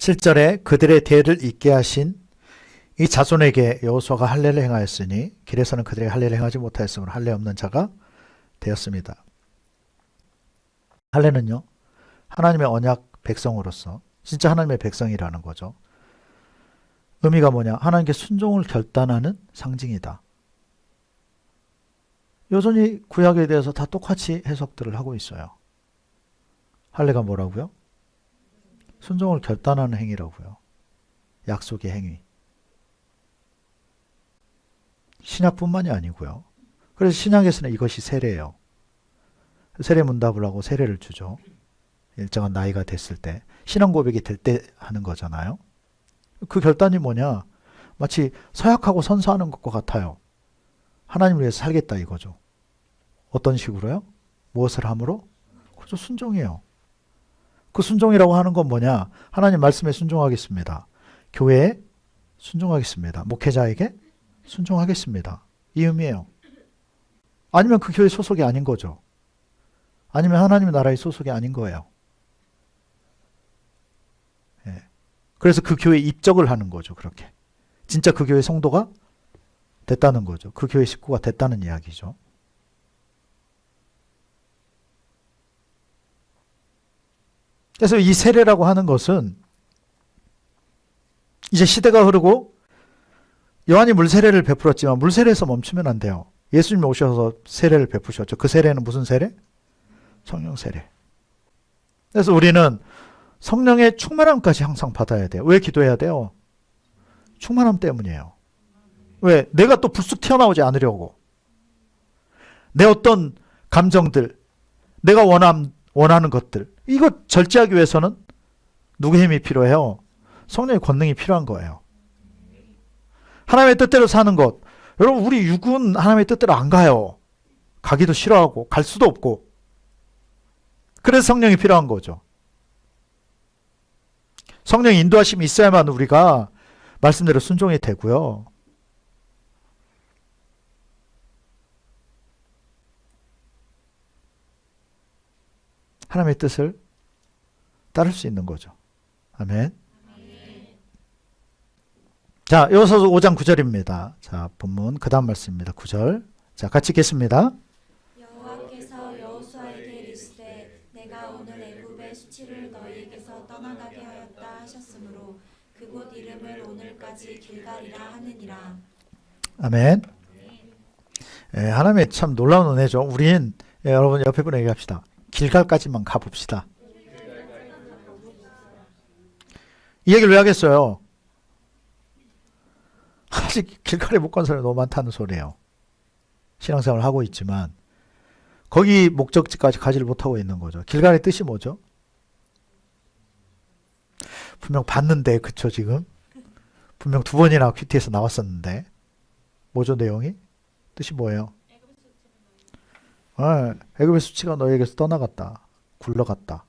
7절에 그들의 대를 잇게 하신 이 자손에게 여호수아가 할례를 행하였으니 길에서는 그들에게 할례를 행하지 못하였으므로 할례 없는 자가 되었습니다. 할례는요, 하나님의 언약 백성으로서 진짜 하나님의 백성이라는 거죠. 의미가 뭐냐? 하나님께 순종을 결단하는 상징이다. 여전히 구약에 대해서 다 똑같이 해석들을 하고 있어요. 할례가 뭐라고요? 순종을 결단하는 행위라고요. 약속의 행위. 신약뿐만이 아니고요. 그래서 신약에서는 이것이 세례예요. 세례 문답을 하고 세례를 주죠. 일정한 나이가 됐을 때. 신앙 고백이 될 때 하는 거잖아요. 그 결단이 뭐냐? 마치 서약하고 선서하는 것과 같아요. 하나님을 위해서 살겠다 이거죠. 어떤 식으로요? 무엇을 함으로? 그죠, 순종이에요. 그 순종이라고 하는 건 뭐냐? 하나님 말씀에 순종하겠습니다. 교회에 순종하겠습니다. 목회자에게 순종하겠습니다. 이 의미예요. 아니면 그 교회 소속이 아닌 거죠. 아니면 하나님의 나라의 소속이 아닌 거예요. 예. 그래서 그 교회에 입적을 하는 거죠. 그렇게. 진짜 그 교회 성도가 됐다는 거죠. 그 교회 식구가 됐다는 이야기죠. 그래서 이 세례라고 하는 것은 이제 시대가 흐르고 요한이 물세례를 베풀었지만 물세례에서 멈추면 안 돼요. 예수님이 오셔서 세례를 베푸셨죠. 그 세례는 무슨 세례? 성령 세례. 그래서 우리는 성령의 충만함까지 항상 받아야 돼요. 왜 기도해야 돼요? 충만함 때문이에요. 왜? 내가 또 불쑥 튀어나오지 않으려고. 내 어떤 감정들, 내가 원하는 것들, 이거 절제하기 위해서는 누구의 힘이 필요해요? 성령의 권능이 필요한 거예요. 하나님의 뜻대로 사는 것. 여러분, 우리 육은 하나님의 뜻대로 안 가요. 가기도 싫어하고 갈 수도 없고. 그래서 성령이 필요한 거죠. 성령의 인도하심이 있어야만 우리가 말씀대로 순종이 되고요. 하나님의 뜻을 따를 수 있는 거죠. 아멘. 자, 여호수아 5장 9절입니다. 자, 본문 그 다음 말씀입니다. 9절. 자, 같이 읽겠습니다. 여호와께서 여호수아에게 이르시되 내가 오늘 애굽의 수치를 너희에게서 떠나가게 하였다 하셨으므로 그곳 이름을 오늘까지 길갈이라 하느니라. 아멘. 하나님의 참 놀라운 은혜죠. 우린 여러분 옆에 분에게 얘기합시다. 길갈까지만 가봅시다. 이 얘기를 왜 하겠어요? 아직 길갈에 못 간 사람이 너무 많다는 소리예요. 신앙생활을 하고 있지만 거기 목적지까지 가지를 못하고 있는 거죠. 길갈의 뜻이 뭐죠? 분명 봤는데, 그쵸, 지금? 분명 2번이나 큐티에서 나왔었는데. 뭐죠, 내용이? 뜻이 뭐예요? 애굽의 수치가 너희에게서 떠나갔다. 굴러갔다.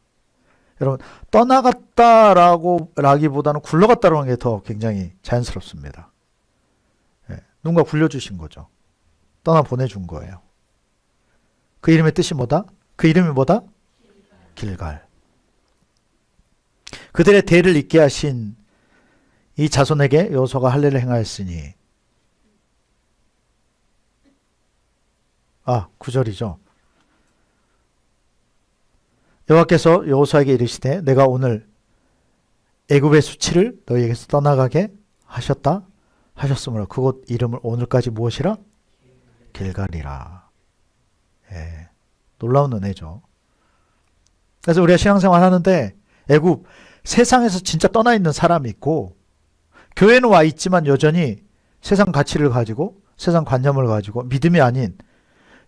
여러분, 떠나갔다라기보다는 굴러갔다라는 게 더 굉장히 자연스럽습니다. 누군가 굴려주신 거죠. 떠나 보내준 거예요. 그 이름의 뜻이 뭐다? 그 이름이 뭐다? 길갈. 그들의 대를 잇게 하신 이 자손에게 여호수아가 할례를 행하였으니 9절이죠. 여호와께서 여호수아에게 이르시되 내가 오늘 애굽의 수치를 너희에게서 떠나가게 하셨다 하셨으므로 그곳 이름을 오늘까지 무엇이라? 길갈이라. 놀라운 은혜죠. 그래서 우리가 신앙생활 하는데 애굽 세상에서 진짜 떠나 있는 사람이 있고 교회는 와 있지만 여전히 세상 가치를 가지고 세상 관념을 가지고 믿음이 아닌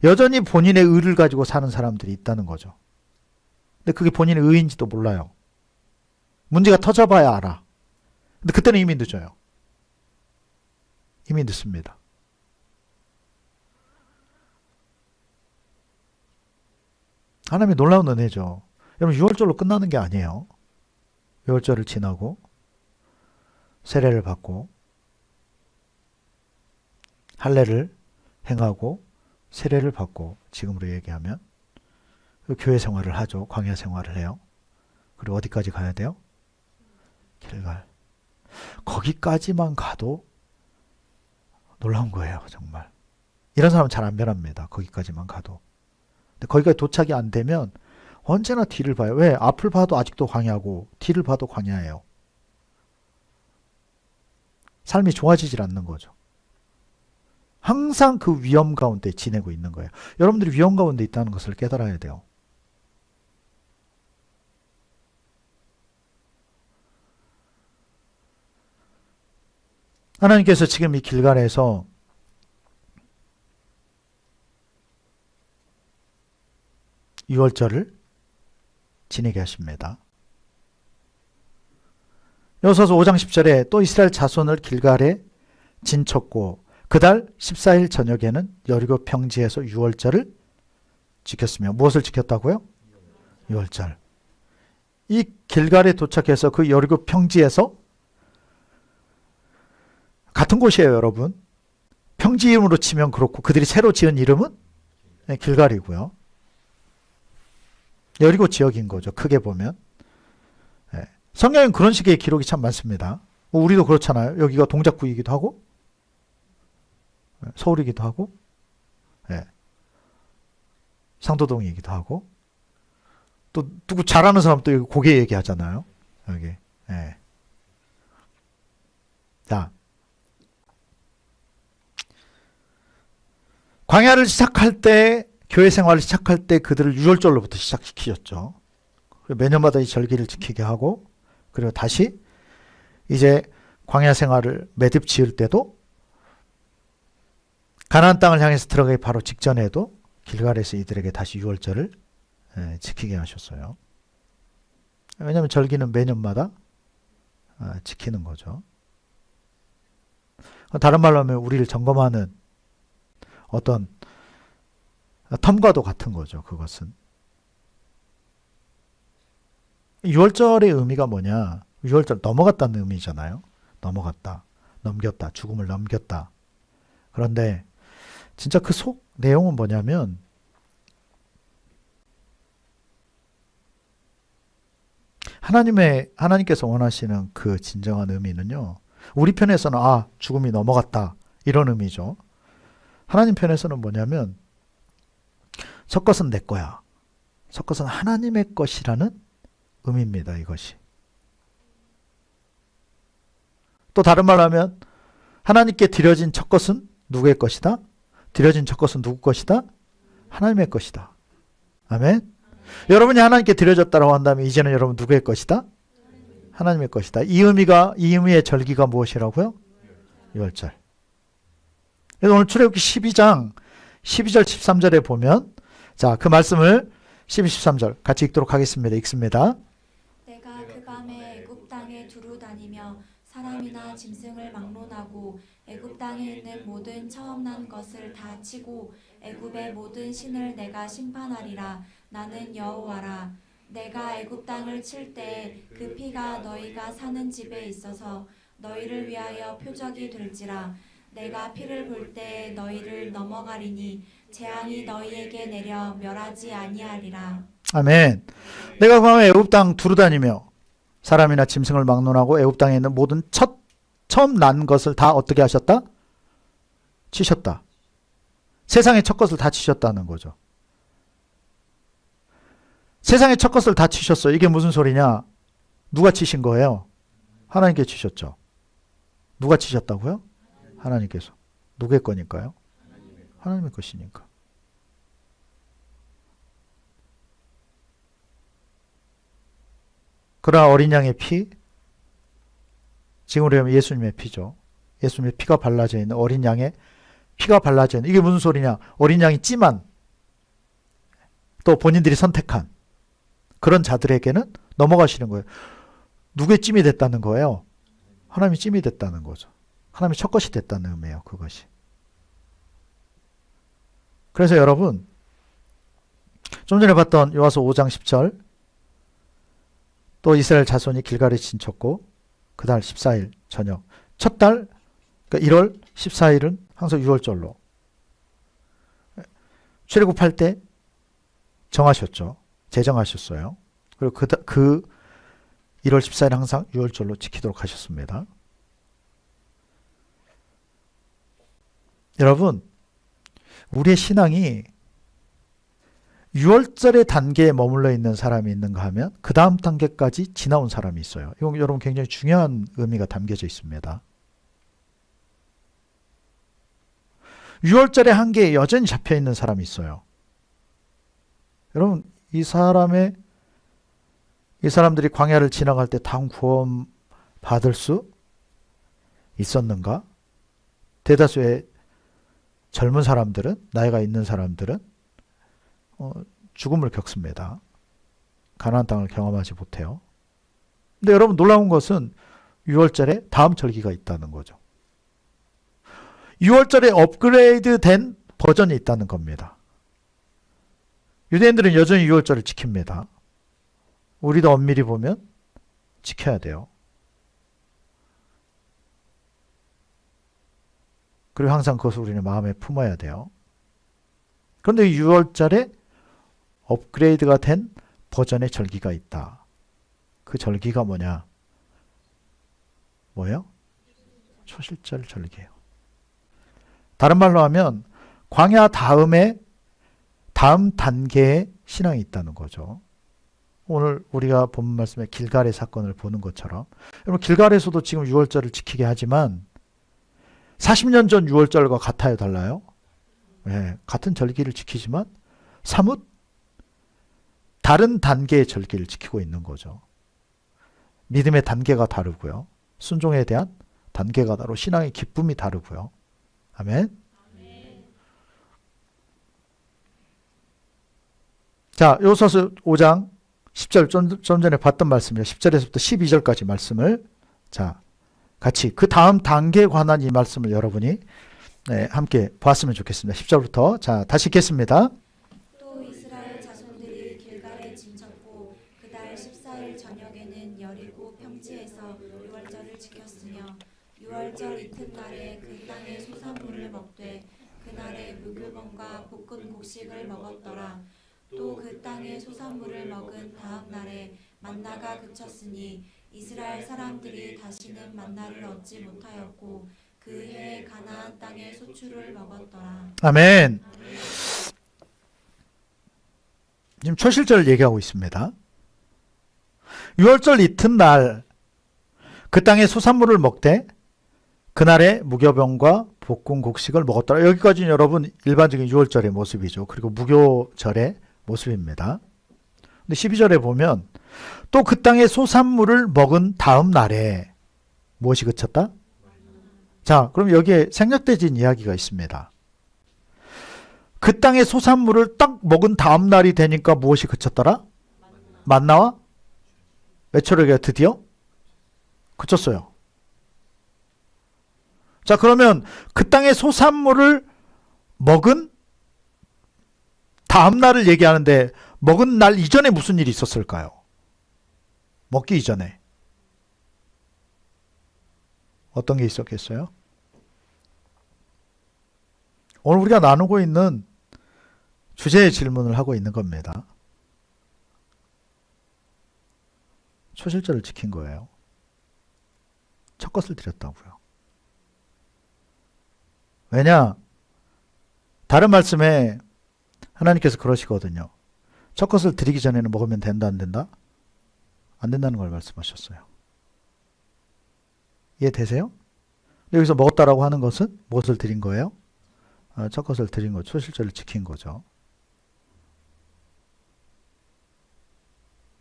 여전히 본인의 의를 가지고 사는 사람들이 있다는 거죠. 근데 그게 본인의 의인지도 몰라요. 문제가 터져봐야 알아. 근데 그때는 이미 늦어요. 이미 늦습니다. 하나님의 놀라운 은혜죠. 여러분, 6월절로 끝나는 게 아니에요. 6월절을 지나고 세례를 받고 할례를 행하고 세례를 받고 지금으로 얘기하면 교회 생활을 하죠. 광야 생활을 해요. 그리고 어디까지 가야 돼요? 길갈. 거기까지만 가도 놀라운 거예요, 정말. 이런 사람은 잘 안 변합니다. 거기까지만 가도. 근데 거기까지 도착이 안 되면 언제나 뒤를 봐요. 왜? 앞을 봐도 아직도 광야고 뒤를 봐도 광야예요. 삶이 좋아지질 않는 거죠. 항상 그 위험 가운데 지내고 있는 거예요. 여러분들이 위험 가운데 있다는 것을 깨달아야 돼요. 하나님께서 지금 이 길갈에서 유월절을 지내게 하십니다. 여호수아서 5장 10절에 또 이스라엘 자손을 길갈에 진쳤고 그달 14일 저녁에는 여리고 평지에서 유월절을 지켰으며 무엇을 지켰다고요? 유월절. 이 길갈에 도착해서 그 여리고 평지에서 같은 곳이에요, 여러분. 평지 이름으로 치면 그렇고 그들이 새로 지은 이름은 길갈이고요. 여리고 지역인 거죠. 크게 보면. 성경엔 그런 식의 기록이 참 많습니다. 우리도 그렇잖아요. 여기가 동작구이기도 하고 서울이기도 하고 상도동이기도 하고 또 누구 잘하는 사람도 여기 고개 얘기하잖아요. 여기. 자, 광야를 시작할 때 교회 생활을 시작할 때 그들을 유월절로부터 시작시키셨죠. 매년마다 이 절기를 지키게 하고 그리고 다시 이제 광야 생활을 매듭 지을 때도 가나안 땅을 향해서 들어가기 바로 직전에도 길갈에서 이들에게 다시 유월절을 지키게 하셨어요. 왜냐하면 절기는 매년마다 지키는 거죠. 다른 말로 하면 우리를 점검하는 어떤 텀과도 같은 거죠. 그것은. 유월절의 의미가 뭐냐? 유월절 넘어갔다는 의미잖아요. 넘어갔다. 넘겼다. 죽음을 넘겼다. 그런데 진짜 그 속 내용은 뭐냐면 하나님께서 원하시는 그 진정한 의미는요. 우리 편에서는 죽음이 넘어갔다. 이런 의미죠. 하나님 편에서는 뭐냐면 첫 것은 내 거야. 첫 것은 하나님의 것이라는 의미입니다. 이것이. 또 다른 말로 하면 하나님께 드려진 첫 것은 누구의 것이다? 드려진 첫 것은 누구 것이다? 하나님의 것이다. 아멘. 여러분이 하나님께 드려졌다고 한다면 이제는 여러분 누구의 것이다? 하나님의 것이다. 이 의미의 절기가 무엇이라고요? 유월절. 그래서 오늘 출애굽기 12장 12절 13절에 보면 자, 그 말씀을 12, 13절 같이 읽도록 하겠습니다. 읽습니다. 내가 그 밤에 애굽 땅에 두루 다니며 사람이나 짐승을 막론하고 애굽 땅에 있는 모든 처음 난 것을 다 치고 애굽의 모든 신을 내가 심판하리라. 나는 여호와라. 내가 애굽 땅을 칠 때 그 피가 너희가 사는 집에 있어서 너희를 위하여 표적이 될지라. 내가 피를 볼 때 너희를 넘어가리니 재앙이 너희에게 내려 멸하지 아니하리라. 아멘. 내가 그 밤에 애굽 땅 두루 다니며 사람이나 짐승을 막론하고 애굽 땅에 있는 모든 처음 난 것을 다 어떻게 하셨다? 치셨다. 세상의 첫 것을 다 치셨다는 거죠. 세상의 첫 것을 다 치셨어요. 이게 무슨 소리냐? 누가 치신 거예요? 하나님께 치셨죠. 누가 치셨다고요? 하나님께서. 누구의 거니까요? 하나님의 것이니까. 그러나 어린 양의 피, 지금으로 하면 예수님의 피죠. 예수님의 피가 발라져 있는 어린 양의 피가 발라져 있는, 이게 무슨 소리냐? 어린 양이 찜한, 또 본인들이 선택한 그런 자들에게는 넘어가시는 거예요. 누구의 찜이 됐다는 거예요? 하나님이 찜이 됐다는 거죠. 하나님이 첫 것이 됐다는 의미예요. 그것이. 그래서 여러분, 좀 전에 봤던 요한서 5장 10절, 또 이스라엘 자손이 길갈에 진쳤고 그 달 14일 저녁, 첫 달, 그러니까 1월 14일은 항상 유월절로 출애굽할 때 정하셨죠. 제정하셨어요. 그리고 1월 14일 항상 유월절로 지키도록 하셨습니다. 여러분, 우리의 신앙이 6월절의 단계에 머물러 있는 사람이 있는가 하면 그 다음 단계까지 지나온 사람이 있어요. 이건 여러분 굉장히 중요한 의미가 담겨져 있습니다. 6월절의 한계에 여전히 잡혀있는 사람이 있어요. 여러분, 이 사람들이 광야를 지나갈 때 다음 구원 받을 수 있었는가? 대다수의 젊은 사람들은, 나이가 있는 사람들은 죽음을 겪습니다. 가나안 땅을 경험하지 못해요. 근데 여러분 놀라운 것은 6월절에 다음 절기가 있다는 거죠. 6월절에 업그레이드 된 버전이 있다는 겁니다. 유대인들은 여전히 6월절을 지킵니다. 우리도 엄밀히 보면 지켜야 돼요. 그리고 항상 그것을 우리는 마음에 품어야 돼요. 그런데 6월절에 업그레이드가 된 버전의 절기가 있다. 그 절기가 뭐냐? 뭐예요? 초실절 절기예요. 다른 말로 하면 광야 다음 단계의 신앙이 있다는 거죠. 오늘 우리가 본 말씀에 길갈의 사건을 보는 것처럼 여러분 길갈에서도 지금 6월절을 지키게 하지만 40년 전 6월절과 같아요? 달라요? 네, 같은 절기를 지키지만 사뭇 다른 단계의 절기를 지키고 있는 거죠. 믿음의 단계가 다르고요. 순종에 대한 단계가 다르고 신앙의 기쁨이 다르고요. 아멘. 자, 요소서 5장 10절 좀 전에 봤던 말씀이에요. 10절에서부터 12절까지 말씀을 자 같이 그 다음 단계에 관한 이 말씀을 여러분이 함께 보았으면 좋겠습니다. 10절부터 자 다시 읽겠습니다. 또 이스라엘 자손들이 길갈에 진쳤고 그달 14일 저녁에는 여리고 평지에서 유월절을 지켰으며 유월절 이튿날에 그 땅의 소산물을 먹되 그날에 무교병과 볶은 곡식을 먹었더라. 또 그 땅의 소산물을 먹은 다음 날에 만나가 그쳤으니 이스라엘 사람들이 다시는 만나를 얻지 못하였고 그 해에 가나안 땅의 소출을 먹었더라. 아멘. 지금 초실절을 얘기하고 있습니다. 6월절 이튿날 그 땅의 소산물을 먹되 그날에 무교병과 볶은 곡식을 먹었더라. 여기까지는 여러분 일반적인 6월절의 모습이죠. 그리고 무교절의 모습입니다. 근데 12절에 보면 또 그 땅의 소산물을 먹은 다음 날에 무엇이 그쳤다? 자, 그럼 여기에 생략되진 이야기가 있습니다. 그 땅의 소산물을 딱 먹은 다음 날이 되니까 무엇이 그쳤더라? 만나와 메추라기가 드디어 그쳤어요. 자, 그러면 그 땅의 소산물을 먹은 다음 날을 얘기하는데 먹은 날 이전에 무슨 일이 있었을까요? 먹기 이전에 어떤 게 있었겠어요? 오늘 우리가 나누고 있는 주제의 질문을 하고 있는 겁니다. 초실절을 지킨 거예요. 첫 것을 드렸다고요. 왜냐? 다른 말씀에 하나님께서 그러시거든요. 첫 것을 드리기 전에는 먹으면 된다, 안 된다? 안 된다는 걸 말씀하셨어요. 이해되세요? 여기서 먹었다라고 하는 것은 무엇을 드린 거예요? 첫 것을 드린 거, 초실절을 지킨 거죠.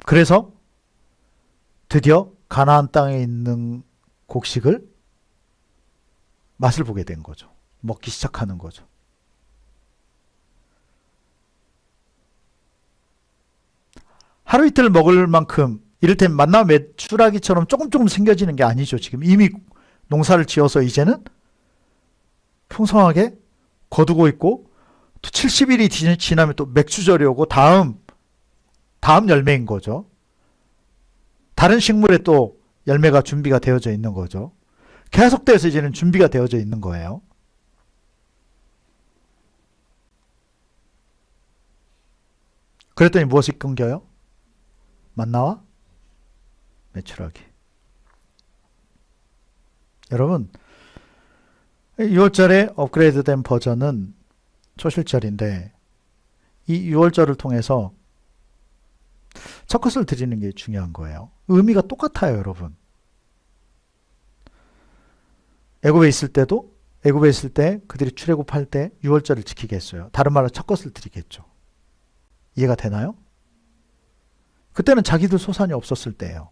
그래서 드디어 가나안 땅에 있는 곡식을 맛을 보게 된 거죠. 먹기 시작하는 거죠. 하루 이틀 먹을 만큼 이를테면 만나 메추라기처럼 조금 생겨지는 게 아니죠. 지금 이미 농사를 지어서 이제는 풍성하게 거두고 있고 또 70일이 지나면 또 맥주절이 오고 다음 열매인 거죠. 다른 식물에 또 열매가 준비가 되어져 있는 거죠. 계속돼서 이제는 준비가 되어져 있는 거예요. 그랬더니 무엇이 끊겨요? 만나와 매출하기. 여러분 6월절에 업그레이드된 버전은 초실절인데 이 6월절을 통해서 첫 것을 드리는 게 중요한 거예요. 의미가 똑같아요, 여러분. 애굽에 있을 때 그들이 출애굽할 때 6월절을 지키게 했어요. 다른 말로 첫 것을 드리겠죠. 이해가 되나요? 그때는 자기들 소산이 없었을 때예요.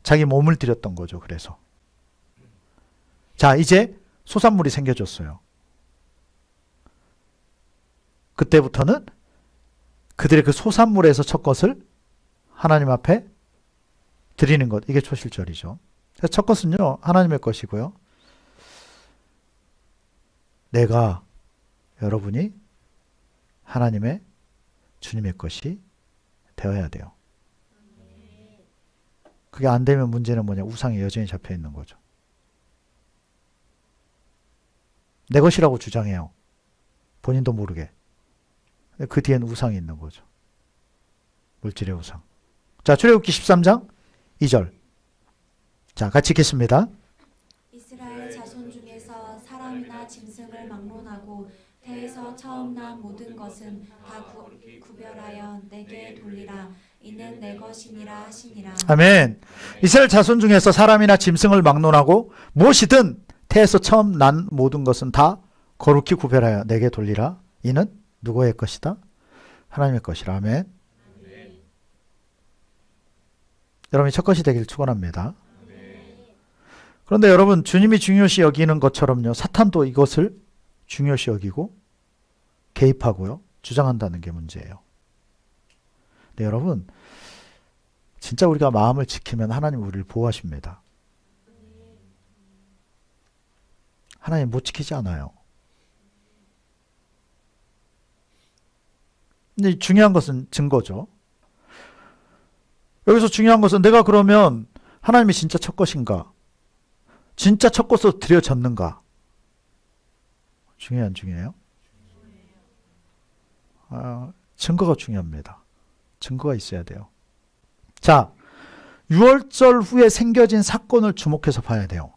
자기 몸을 드렸던 거죠. 그래서 자, 이제 소산물이 생겨졌어요. 그때부터는 그들의 그 소산물에서 첫 것을 하나님 앞에 드리는 것, 이게 초실절이죠. 그래서 첫 것은요, 하나님의 것이고요. 내가, 여러분이 하나님의, 주님의 것이 되어야 돼요. 그게 안 되면 문제는 뭐냐? 우상에 여전히 잡혀 있는 거죠. 내 것이라고 주장해요. 본인도 모르게. 그 뒤엔 우상이 있는 거죠. 물질의 우상. 자, 출애굽기 13장 2절. 자, 같이 읽겠습니다. 이스라엘 자손 중에서 사람이나 짐승을 막론하고 태에서 처음 난 모든 것은 다 구별하여 내게 돌리라. 이는 내 것이니라 하시니라. 아멘. 이스라엘 자손 중에서 사람이나 짐승을 막론하고 무엇이든 태에서 처음 난 모든 것은 다 거룩히 구별하여 내게 돌리라. 이는 누구의 것이다? 하나님의 것이라. 아멘. 여러분이 첫 것이 되길 축원합니다. 그런데 여러분, 주님이 중요시 여기는 것처럼요, 사탄도 이것을 중요시 여기고 개입하고요, 주장한다는 게 문제예요. 근데 여러분, 진짜 우리가 마음을 지키면 하나님 우리를 보호하십니다. 하나님 못 지키지 않아요. 근데 중요한 것은 증거죠. 여기서 중요한 것은 내가 그러면 하나님이 진짜 첫 것인가? 진짜 첫 것으로 드려졌는가? 중요해, 안 중요해요? 증거가 중요합니다. 증거가 있어야 돼요. 자, 6월절 후에 생겨진 사건을 주목해서 봐야 돼요.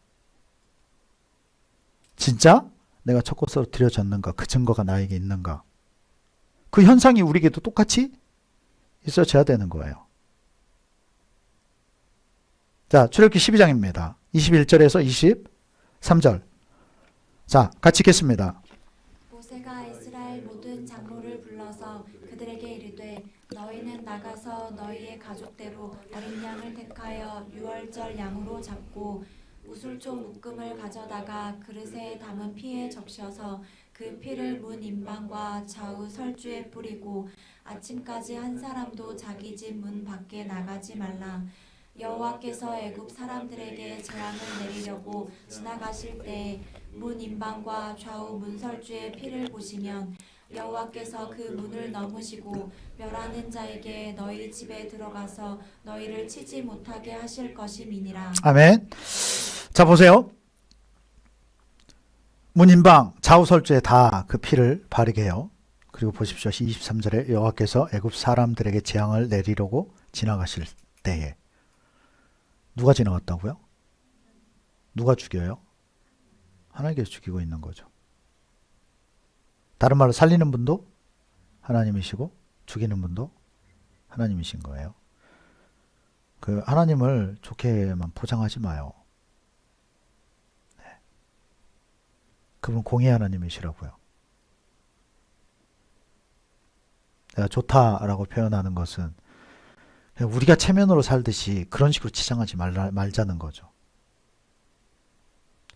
진짜 내가 첫 것으로 드려졌는가? 그 증거가 나에게 있는가? 그 현상이 우리에게도 똑같이 있어져야 되는 거예요. 자, 출애굽기 12장입니다. 21절에서 23절. 자, 같이 읽겠습니다. 모세가 이스라엘 모든 장로를 불러서 그들에게 이르되 너희는 나가서 너희의 가족대로 어린 양을 택하여 6월절 양으로 잡고 우슬초 묶음을 가져다가 그릇에 담은 피에 적셔서 그 피를 문 임방과 좌우 설주에 뿌리고 아침까지 한 사람도 자기 집 문 밖에 나가지 말라. 여호와께서 애굽 사람들에게 재앙을 내리려고 지나가실 때 문 임방과 좌우 문설주의 피를 보시면 여호와께서 그 문을 넘으시고 멸하는 자에게 너희 집에 들어가서 너희를 치지 못하게 하실 것임이니라. 아멘. 자, 보세요. 문 임방, 좌우 설주에 다 그 피를 바르게 해요. 그리고 보십시오. 23절에 여호와께서 애굽 사람들에게 재앙을 내리려고 지나가실 때에 누가 지나갔다고요? 누가 죽여요? 하나님께서 죽이고 있는 거죠. 다른 말로 살리는 분도 하나님이시고 죽이는 분도 하나님이신 거예요. 그 하나님을 좋게만 포장하지 마요. 네. 그분 공의 하나님이시라고요. 내가 좋다라고 표현하는 것은 우리가 체면으로 살듯이 그런 식으로 치장하지 말자는 거죠.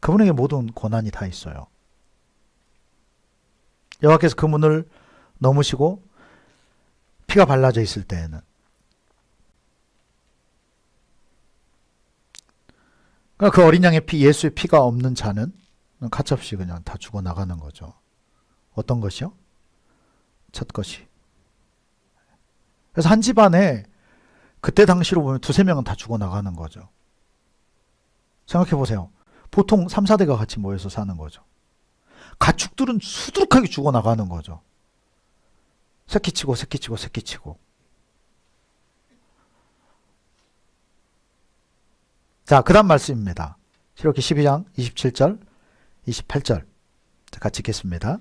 그분에게 모든 권한이 다 있어요. 여호와께서 그 문을 넘으시고 피가 발라져 있을 때에는 그 어린 양의 피, 예수의 피가 없는 자는 가차없이 그냥 다 죽어나가는 거죠. 어떤 것이요? 첫 것이. 그래서 한 집안에 그때 당시로 보면 두세 명은 다 죽어나가는 거죠. 생각해 보세요. 보통 3, 4대가 같이 모여서 사는 거죠. 가축들은 수두룩하게 죽어나가는 거죠. 새끼치고 새끼치고 새끼치고. 자, 그 다음 말씀입니다. 출애굽기 12장 27절, 28절. 자, 같이 읽겠습니다.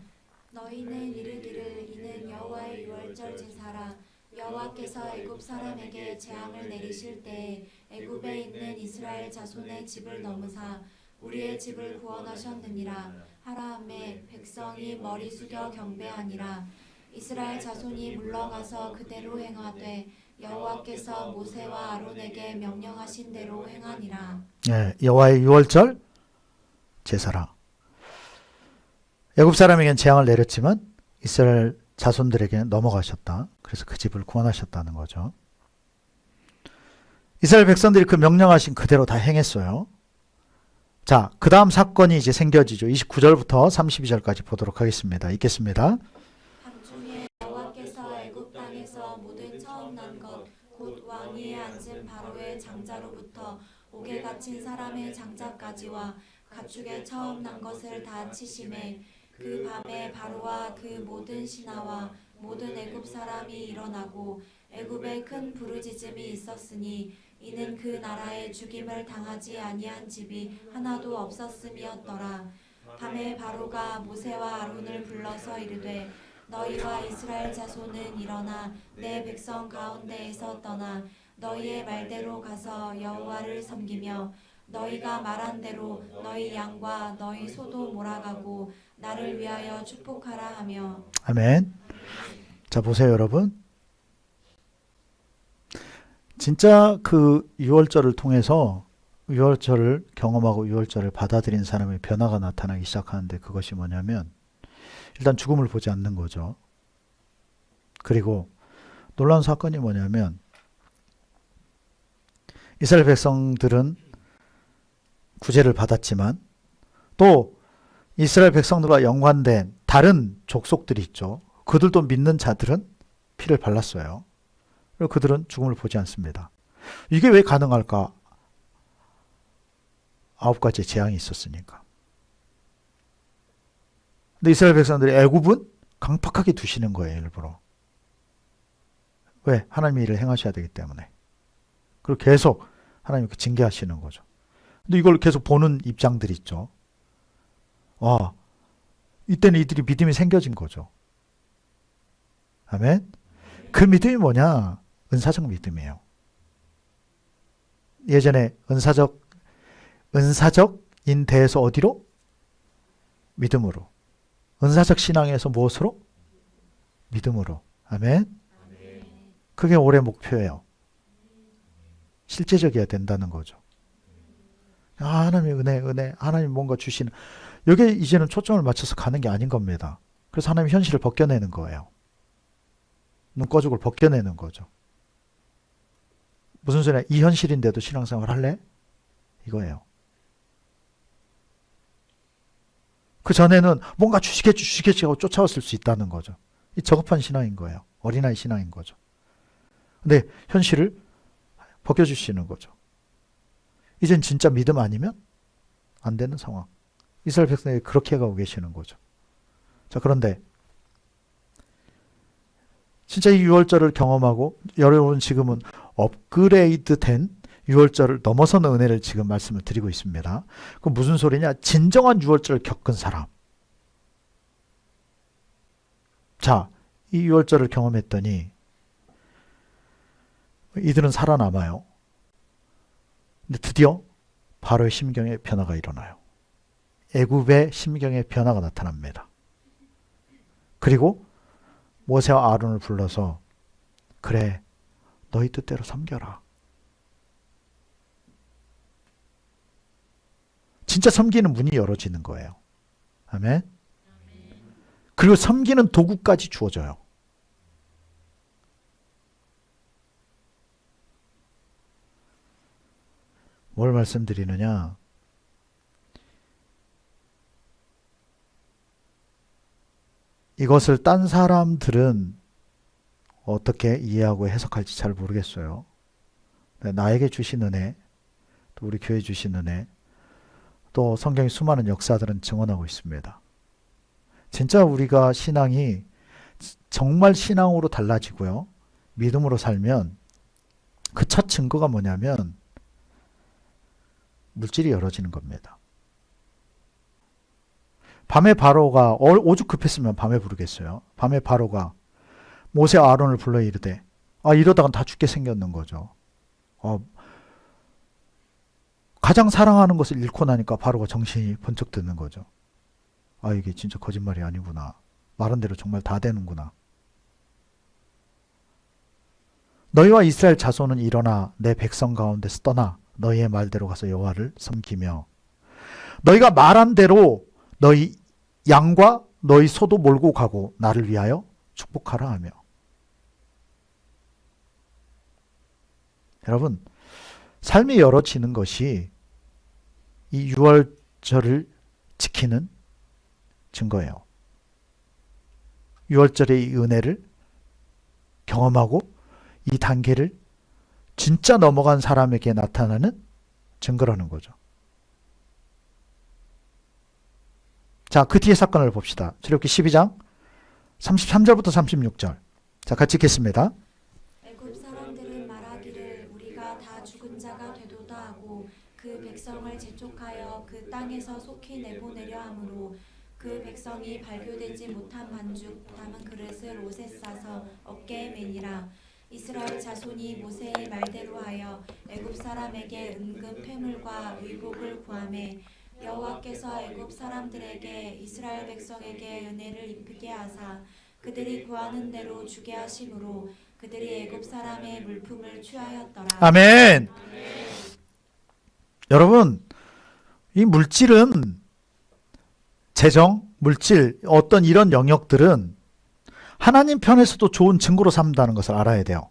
너희는 이르기를 이는 여호와의 유월절 제사라. 여호와께서 애굽 사람에게 재앙을 내리실 때에 애굽에 있는 이스라엘 자손의 집을 넘으사 우리의 집을 구원하셨느니라 하라 하매 백성이 머리 숙여 경배하니라. 이스라엘 자손이 물러가서 그대로 행하되 여호와께서 모세와 아론에게 명령하신 대로 행하니라. 예, 여호와의 유월절 제사라. 애굽 사람에게는 재앙을 내렸지만 이스라엘 자손들에게는 넘어가셨다. 그래서 그 집을 구원하셨다는 거죠. 이스라엘 백성들이 그 명령하신 그대로 다 행했어요. 자, 그 다음 사건이 이제 생겨지죠. 29절부터 32절까지 보도록 하겠습니다. 읽겠습니다. 밤중에 여호와께서 애굽 땅에서 모든 처음 난 것 곧 왕위에 앉은 바로의 장자로부터 옥에 갇힌 사람의 장자까지와 가축의 처음 난 것을 다 치심에 그 밤에 바로와 그 모든 신하와 모든 애굽 사람이 일어나고 애굽에 큰 부르짖음이 있었으니 이는 그 나라에 죽임을 당하지 아니한 집이 하나도 없었음이었더라. 밤에 바로가 모세와 아론을 불러서 이르되 너희와 이스라엘 자손은 일어나 내 백성 가운데에서 떠나 너희의 말대로 가서 여호와를 섬기며 너희가 말한 대로 너희 양과 너희 소도 몰아가고 나를 위하여 축복하라 하며. 아멘. 자, 보세요, 여러분. 진짜 그 유월절을 통해서 유월절을 경험하고 유월절을 받아들인 사람의 변화가 나타나기 시작하는데 그것이 뭐냐면 일단 죽음을 보지 않는 거죠. 그리고 놀라운 사건이 뭐냐면 이스라엘 백성들은 구제를 받았지만 또 이스라엘 백성들과 연관된 다른 족속들이 있죠. 그들도 믿는 자들은 피를 발랐어요. 그리고 그들은 죽음을 보지 않습니다. 이게 왜 가능할까? 9가지의 재앙이 있었으니까. 근데 이스라엘 백성들이 애굽은 강팍하게 두시는 거예요, 일부러. 왜? 하나님의 일을 행하셔야 되기 때문에. 그리고 계속 하나님 그 징계하시는 거죠. 근데 이걸 계속 보는 입장들이 있죠. 와, 이때는 이들이 믿음이 생겨진 거죠. 아멘? 그 믿음이 뭐냐? 은사적 믿음이에요. 예전에 은사적인 대에서 어디로? 믿음으로. 은사적 신앙에서 무엇으로? 믿음으로. 아멘? 그게 올해 목표예요. 실제적이어야 된다는 거죠. 하나님의 은혜, 하나님 뭔가 주시는. 여기에 이제는 초점을 맞춰서 가는 게 아닌 겁니다. 그래서 하나님 현실을 벗겨내는 거예요. 눈꺼죽을 벗겨내는 거죠. 무슨 소리야? 이 현실인데도 신앙생활 할래? 이거예요. 그 전에는 뭔가 주시겠지 하고 쫓아왔을 수 있다는 거죠. 이 저급한 신앙인 거예요. 어린아이 신앙인 거죠. 근데 현실을 벗겨주시는 거죠. 이젠 진짜 믿음 아니면 안 되는 상황. 이스라엘 백성이 그렇게 가고 계시는 거죠. 자, 그런데 진짜 이 유월절을 경험하고 여러분 지금은 업그레이드 된 유월절을 넘어서는 은혜를 지금 말씀을 드리고 있습니다. 그럼 무슨 소리냐? 진정한 유월절을 겪은 사람. 자, 이 유월절을 경험했더니 이들은 살아남아요. 근데 드디어 바로의 심경에 변화가 일어나요. 애굽의 심경에 변화가 나타납니다. 그리고 모세와 아론을 불러서 그래, 너희 뜻대로 섬겨라. 진짜 섬기는 문이 열어지는 거예요. 아멘. 그리고 섬기는 도구까지 주어져요. 뭘 말씀드리느냐? 이것을 딴 사람들은 어떻게 이해하고 해석할지 잘 모르겠어요. 나에게 주신 은혜, 또 우리 교회 주신 은혜, 또 성경의 수많은 역사들은 증언하고 있습니다. 진짜 우리가 신앙이 정말 신앙으로 달라지고요. 믿음으로 살면 그 첫 증거가 뭐냐면 물질이 열어지는 겁니다. 밤에 바로가 오죽 급했으면 밤에 부르겠어요. 밤에 바로가 모세 아론을 불러 이르되 이러다간 다 죽게 생겼는 거죠. 가장 사랑하는 것을 잃고 나니까 바로가 정신이 번쩍 드는 거죠. 이게 진짜 거짓말이 아니구나. 말한 대로 정말 다 되는구나. 너희와 이스라엘 자손은 일어나 내 백성 가운데서 떠나 너희의 말대로 가서 여호와를 섬기며 너희가 말한 대로 너희 양과 너희 소도 몰고 가고 나를 위하여 축복하라 하며. 여러분, 삶이 열어지는 것이 이 유월절을 지키는 증거예요. 유월절의 이 은혜를 경험하고 이 단계를 진짜 넘어간 사람에게 나타나는 증거라는 거죠. 자, 그 뒤에 사건을 봅시다. 출애굽기 12장 33절부터 36절. 자, 같이 읽겠습니다. 애굽 사람들은 말하기를 우리가 다 죽은 자가 되도다 하고 그 백성을 재촉하여 그 땅에서 속히 내보내려 하므로 그 백성이 발교되지 못한 반죽 담은 그릇을 옷에 싸서 어깨에 매니라. 이스라엘 자손이 모세의 말대로 하여 애굽 사람에게 은금 패물과 의복을 구하매 여호와께서 애굽 사람들에게 이스라엘 백성에게 은혜를 입히게 하사 그들이 구하는 대로 주게 하심으로 그들이 애굽 사람의 물품을 취하였더라. 아멘. 여러분, 이 물질은 재정, 물질, 어떤 이런 영역들은 하나님 편에서도 좋은 증거로 삼는다는 것을 알아야 돼요.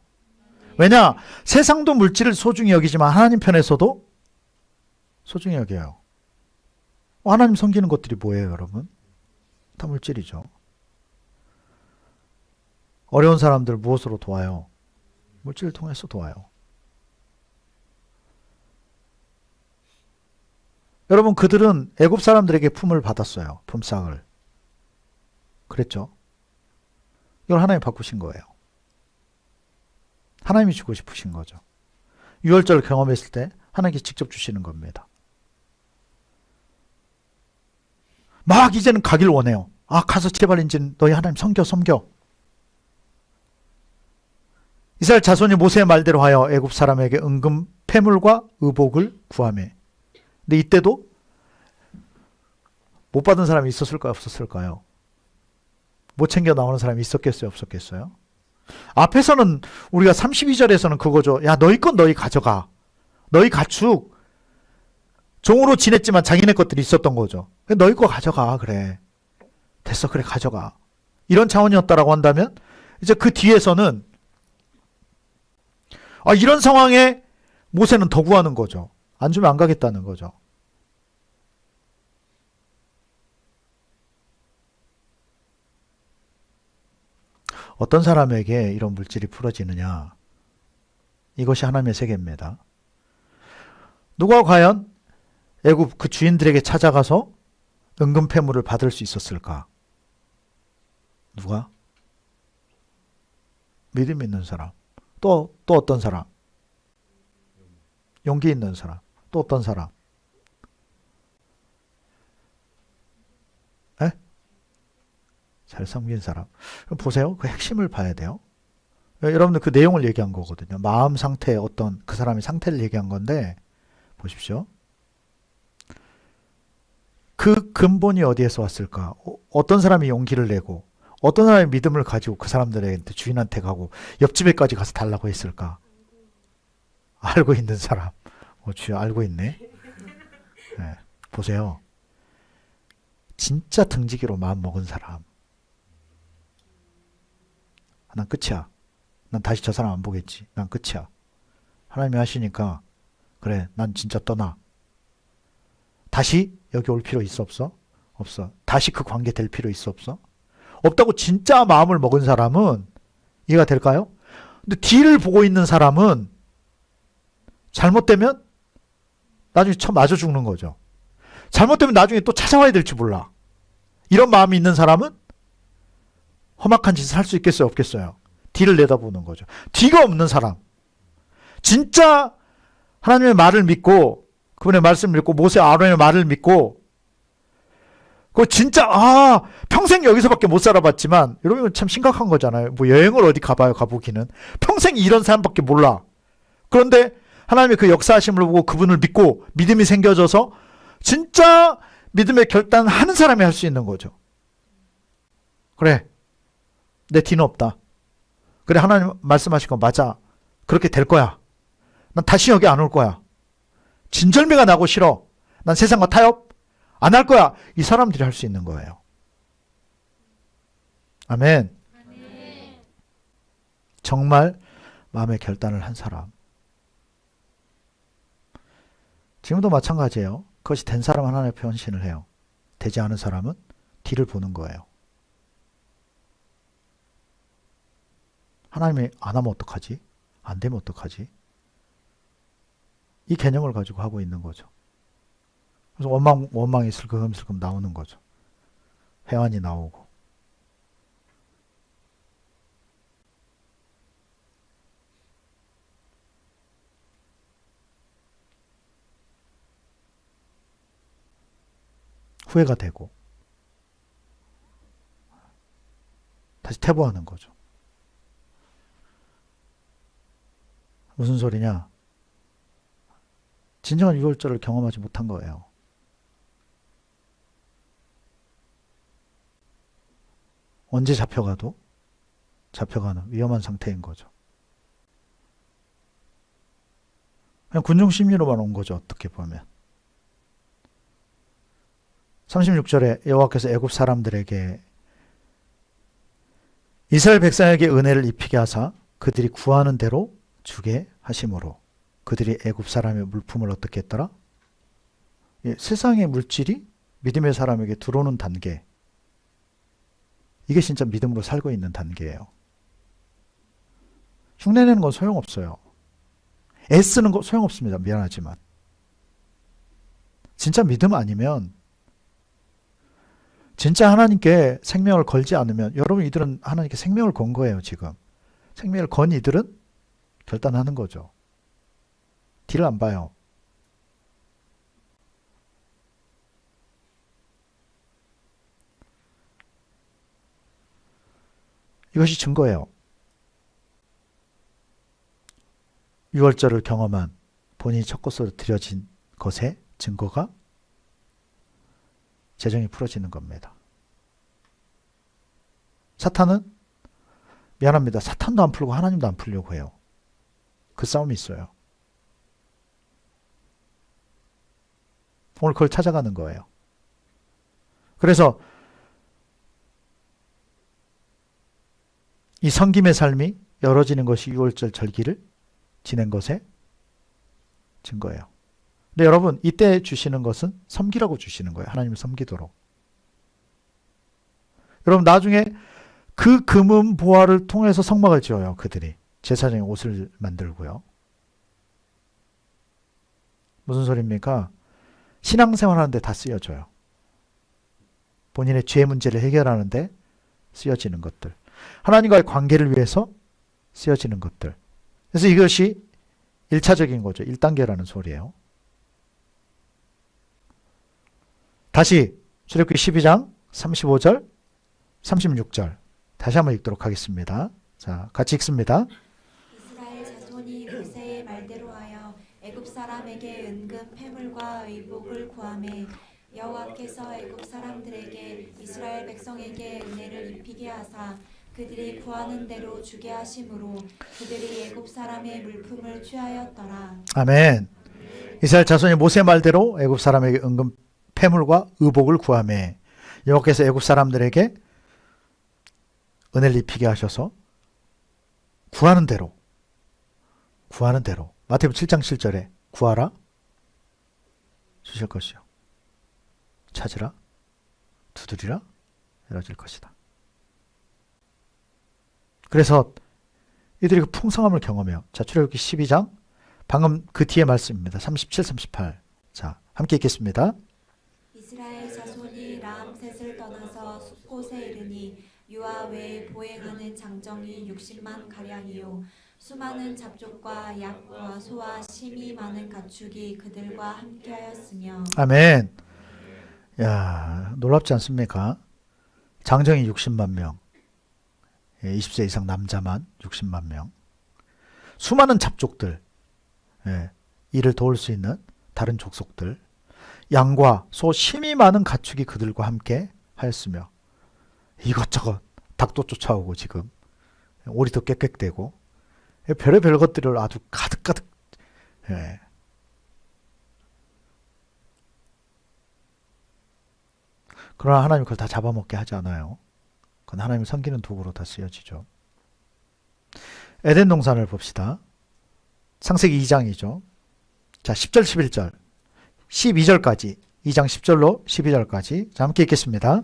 왜냐? 세상도 물질을 소중히 여기지만 하나님 편에서도 소중히 여겨요. 하나님 섬기는 것들이 뭐예요, 여러분? 다 물질이죠. 어려운 사람들 무엇으로 도와요? 물질을 통해서 도와요. 여러분, 그들은 애굽 사람들에게 품을 받았어요. 품삯을. 그랬죠? 이걸 하나님이 바꾸신 거예요. 하나님이 주고 싶으신 거죠. 유월절을 경험했을 때 하나님께 직접 주시는 겁니다. 막 이제는 가길 원해요. 가서 제발 이제 너희 하나님 섬겨. 이스라엘 자손이 모세의 말대로 하여 애굽 사람에게 은금 패물과 의복을 구하매. 근데 이때도 못 받은 사람이 있었을까요? 없었을까요? 못 챙겨 나오는 사람이 있었겠어요? 없었겠어요? 앞에서는 우리가 32절에서는 그거죠. 야, 너희 건 너희 가져가. 너희 가축. 종으로 지냈지만 자기네 것들이 있었던 거죠. 너희 거 가져가. 그래. 됐어. 그래, 가져가. 이런 차원이었다라고 한다면 이제 그 뒤에서는 이런 상황에 모세는 더 구하는 거죠. 안 주면 안 가겠다는 거죠. 어떤 사람에게 이런 물질이 풀어지느냐? 이것이 하나님의 세계입니다. 누가 과연 애굽 그 주인들에게 찾아가서 은금 패물을 받을 수 있었을까? 누가? 믿음 있는 사람. 또 어떤 사람? 용기 있는 사람. 또 어떤 사람? 잘 섬긴 사람. 그럼 보세요. 그 핵심을 봐야 돼요. 여러분들 그 내용을 얘기한 거거든요. 마음 상태, 어떤 그 사람의 상태를 얘기한 건데 보십시오. 그 근본이 어디에서 왔을까? 어떤 사람이 용기를 내고 어떤 사람이 믿음을 가지고 그 사람들한테 주인한테 가고 옆집에까지 가서 달라고 했을까? 알고 있는 사람. 주여 알고 있네. 네, 보세요. 진짜 등지기로 마음 먹은 사람. 난 끝이야. 난 다시 저 사람 안 보겠지. 난 끝이야. 하나님이 하시니까 그래, 난 진짜 떠나. 다시 여기 올 필요 있어 없어? 없어. 다시 그 관계 될 필요 있어 없어? 없다고 진짜 마음을 먹은 사람은 이해가 될까요? 근데 뒤를 보고 있는 사람은 잘못되면 나중에 맞아 죽는 거죠. 잘못되면 나중에 또 찾아와야 될지 몰라. 이런 마음이 있는 사람은 험악한 짓을 할 수 있겠어요? 없겠어요? 뒤를 내다보는 거죠. 뒤가 없는 사람. 진짜 하나님의 말을 믿고 그분의 말씀을 믿고 모세 아론의 말을 믿고 그 진짜 평생 여기서밖에 못 살아봤지만 여러분 이거 참 심각한 거잖아요. 뭐 여행을 어디 가봐요. 가보기는 평생 이런 사람밖에 몰라. 그런데 하나님의 그 역사하심을 보고 그분을 믿고 믿음이 생겨져서 진짜 믿음의 결단하는 사람이 할 수 있는 거죠. 그래, 내 뒤는 없다. 그래, 하나님 말씀하신 거 맞아. 그렇게 될 거야. 난 다시 여기 안 올 거야. 진절미가 나고 싫어. 난 세상과 타협 안 할 거야. 이 사람들이 할 수 있는 거예요. 아멘. 정말 마음의 결단을 한 사람. 지금도 마찬가지예요. 그것이 된 사람은 하나님 앞에 헌신을 해요. 되지 않은 사람은 뒤를 보는 거예요. 하나님이 안 하면 어떡하지? 안 되면 어떡하지? 이 개념을 가지고 하고 있는 거죠. 그래서 원망이 슬금슬금 나오는 거죠. 회한이 나오고. 후회가 되고. 다시 퇴보하는 거죠. 무슨 소리냐? 진정한 유월절을 경험하지 못한 거예요. 언제 잡혀가도 잡혀가는 위험한 상태인 거죠. 그냥 군중심리로만 온 거죠. 어떻게 보면. 36절에 여호와께서 애굽 사람들에게 이스라엘 백성에게 은혜를 입히게 하사 그들이 구하는 대로 주게 하심으로 그들이 애굽 사람의 물품을 어떻게 했더라? 세상의 물질이 믿음의 사람에게 들어오는 단계. 이게 진짜 믿음으로 살고 있는 단계예요. 흉내내는 건 소용없어요. 애쓰는 거 소용없습니다. 미안하지만. 진짜 믿음 아니면 진짜 하나님께 생명을 걸지 않으면 여러분 이들은 하나님께 생명을 건 거예요. 지금. 생명을 건 이들은 결단하는 거죠. 뒤를 안 봐요. 이것이 증거예요. 유월절을 경험한 본인이 첫 것으로 드려진 것의 증거가 재정이 풀어지는 겁니다. 사탄은 미안합니다. 사탄도 안 풀고 하나님도 안 풀려고 해요. 그 싸움이 있어요. 오늘 그걸 찾아가는 거예요. 그래서 이 섬김의 삶이 열어지는 것이 유월절 절기를 지낸 것의 증거예요. 근데 여러분 이때 주시는 것은 섬기라고 주시는 거예요. 하나님을 섬기도록. 여러분 나중에 그 금은 보화를 통해서 성막을 지어요. 그들이. 제사장의 옷을 만들고요. 무슨 소리입니까? 신앙생활 하는데 다 쓰여져요. 본인의 죄 문제를 해결하는데 쓰여지는 것들. 하나님과의 관계를 위해서 쓰여지는 것들. 그래서 이것이 1차적인 거죠. 1단계라는 소리예요. 다시 출애굽기 12장 35절 36절 다시 한번 읽도록 하겠습니다. 자, 같이 읽습니다. 이스라엘 자손이 모세의 말대로 하여 애굽 사람에게 은금 패물과 의복을 구하매 여호와께서 애굽 사람들에게 이스라엘 백성에게 은혜를 입히게 하사 그들이 구하는 대로 주게 하심으로 그들이 애굽 사람의 물품을 취하였더라. 아멘. 이스라엘 자손이 모세 말대로 애굽 사람에게 은금 패물과 의복을 구하매 여호와께서 애굽 사람들에게 은혜를 입히게 하셔서 구하는 대로 마태복음 7장 7절에 구하라 주실 것이요 찾으라 두드리라 열어질 것이다. 그래서 이들이 그 풍성함을 경험해요. 자, 출애굽기 12장 방금 그 뒤에 말씀입니다. 37, 38. 자, 함께 읽겠습니다. 이스라엘 자손이 라암셋을 떠나서 숲곳에 이르니 유아 외에 보행하는 장정이 60만 가량이요 수많은 잡족과 약과 소와 심이 많은 가축이 그들과 함께하였으며 아멘. 야, 놀랍지 않습니까? 장정이 60만 명, 20세 이상 남자만 60만 명, 수많은 잡족들, 이를 도울 수 있는 다른 족속들, 양과 소 심이 많은 가축이 그들과 함께 하였으며, 이것저것 닭도 쫓아오고 지금 오리도 꽥꽥대고 별의별 것들을 아주 가득가득. 그러나 하나님 그걸 다 잡아먹게 하지 않아요. 그건 하나님을 섬기는 도구로 다 쓰여지죠. 에덴 동산을 봅시다. 창세기 2장이죠. 자, 10절, 11절, 12절까지, 2장 10절로 12절까지 자, 함께 읽겠습니다.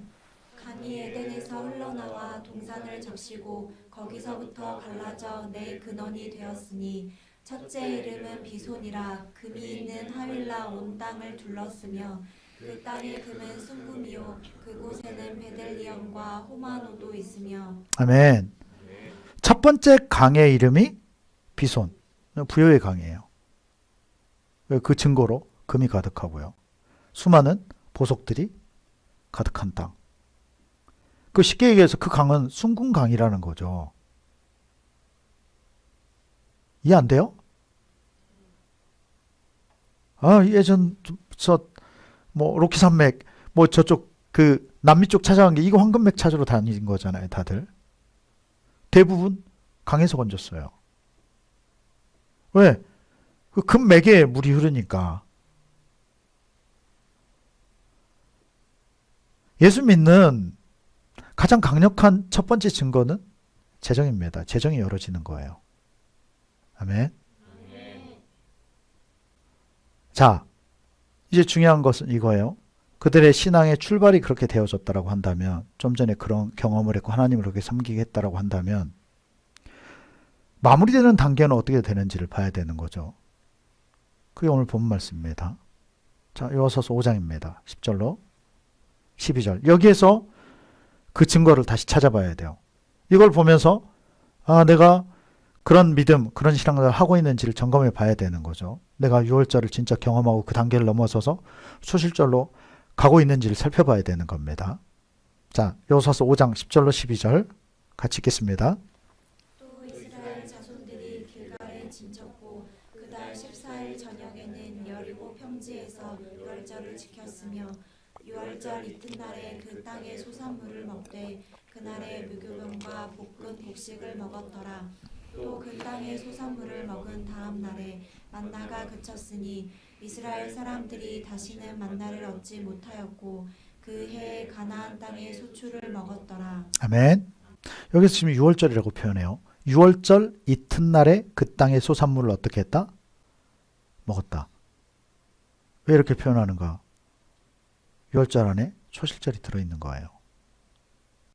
강이 에덴에서 흘러나와 동산을 적시고 거기서부터 갈라져 네 근원이 되었으니 첫째 이름은 비손이라 금이 있는 하윌라 온 땅을 둘렀으며 그 땅의 금은 순금이요 그곳에는 베델리엄과 호마노도 있으며 아멘. 첫 번째 강의 이름이 비손, 부여의 강이에요. 그 증거로 금이 가득하고요. 수많은 보석들이 가득한 땅. 그 쉽게 얘기해서 그 강은 순금강이라는 거죠. 이해 안 돼요? 아, 예전 로키 산맥, 저쪽 그 남미 쪽 찾아간 게 이거 황금맥 찾으러 다니는 거잖아요, 다들. 대부분 강에서 건졌어요. 왜? 그 금맥에 물이 흐르니까. 예수 믿는 가장 강력한 첫 번째 증거는 재정입니다. 재정이 열어지는 거예요. 아멘. 자, 이제 중요한 것은 이거예요. 그들의 신앙의 출발이 그렇게 되어졌다라고 한다면, 좀 전에 그런 경험을 했고 하나님을 그렇게 섬기게 했다라고 한다면, 마무리되는 단계는 어떻게 되는지를 봐야 되는 거죠. 그게 오늘 본 말씀입니다. 자, 요소서 5장입니다. 10절로 12절. 여기에서 그 증거를 다시 찾아봐야 돼요. 이걸 보면서 내가 그런 믿음, 그런 신앙을 하고 있는지를 점검해 봐야 되는 거죠. 내가 유월절을 진짜 경험하고 그 단계를 넘어서서 초실절로 가고 있는지를 살펴봐야 되는 겁니다. 자, 요소서 5장 10절로 12절 같이 읽겠습니다. 또 이스라엘 자손들이 길갈에 진쳤고 그달 14일 저녁에는 여리고 평지에서 유월절을 지켰으며 유월절 이튿날에 그 땅의 소산물을 먹되 그날에 무교병과 볶은 곡식을 먹었더라. 또 그 땅의 소산물을 먹은 다음 날에 만나가 그쳤으니 이스라엘 사람들이 다시는 만나를 얻지 못하였고 그 해에 가나안 땅의 소출을 먹었더라. 아멘. 여기서 지금 유월절이라고 표현해요. 유월절 이튿날에 그 땅의 소산물을 어떻게 했다? 먹었다. 왜 이렇게 표현하는가? 유월절 안에 초실절이 들어있는 거예요.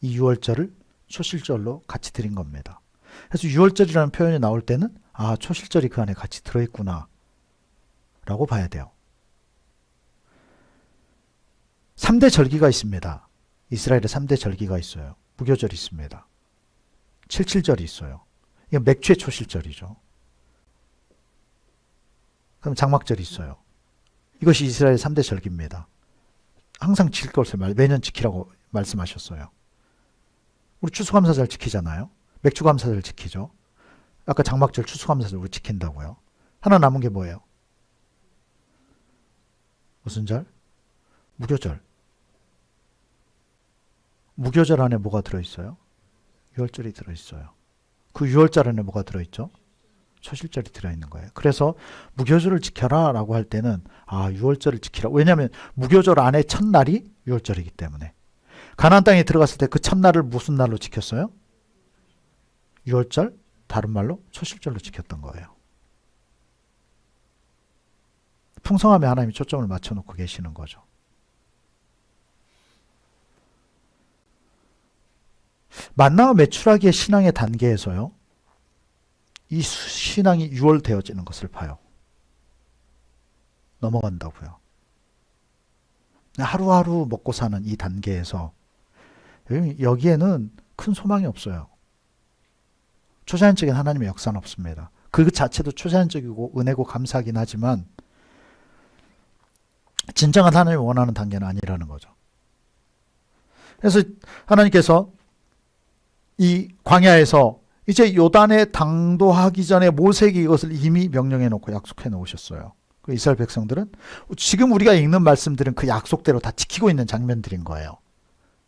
이 유월절을 초실절로 같이 드린 겁니다. 그래서 유월절이라는 표현이 나올 때는 초실절이 그 안에 같이 들어있구나 라고 봐야 돼요. 3대 절기가 있습니다. 이스라엘에 3대 절기가 있어요. 무교절이 있습니다. 77절이 있어요. 이건 맥주의 초실절이죠. 그럼 장막절이 있어요. 이것이 이스라엘 3대 절기입니다. 항상 지킬 것을 매년 지키라고 말씀하셨어요. 우리 추수감사절 지키잖아요. 맥주감사절 지키죠. 아까 장막절 추수감사절 우리 지킨다고요. 하나 남은 게 뭐예요? 무슨 절? 무교절. 무교절 안에 뭐가 들어있어요? 유월절이 들어있어요. 그 유월절 안에 뭐가 들어있죠? 초실절이 들어있는 거예요. 그래서 무교절을 지켜라 라고 할 때는 유월절을 지키라. 왜냐하면 무교절 안에 첫날이 유월절이기 때문에. 가나안 땅에 들어갔을 때 그 첫날을 무슨 날로 지켰어요? 유월절, 다른 말로 초실절로 지켰던 거예요. 풍성함에 하나님이 초점을 맞춰놓고 계시는 거죠. 만나와 메추라기의 신앙의 단계에서요, 이 신앙이 유월되어지는 것을 봐요. 넘어간다고요. 하루하루 먹고 사는 이 단계에서 여기에는 큰 소망이 없어요. 초자연적인 하나님의 역사는 없습니다. 그 자체도 초자연적이고 은혜고 감사하긴 하지만 진정한 하나님이 원하는 단계는 아니라는 거죠. 그래서 하나님께서 이 광야에서 이제 요단에 당도하기 전에 모세에게 이것을 이미 명령해 놓고 약속해 놓으셨어요. 그 이스라엘 백성들은 지금 우리가 읽는 말씀들은 그 약속대로 다 지키고 있는 장면들인 거예요.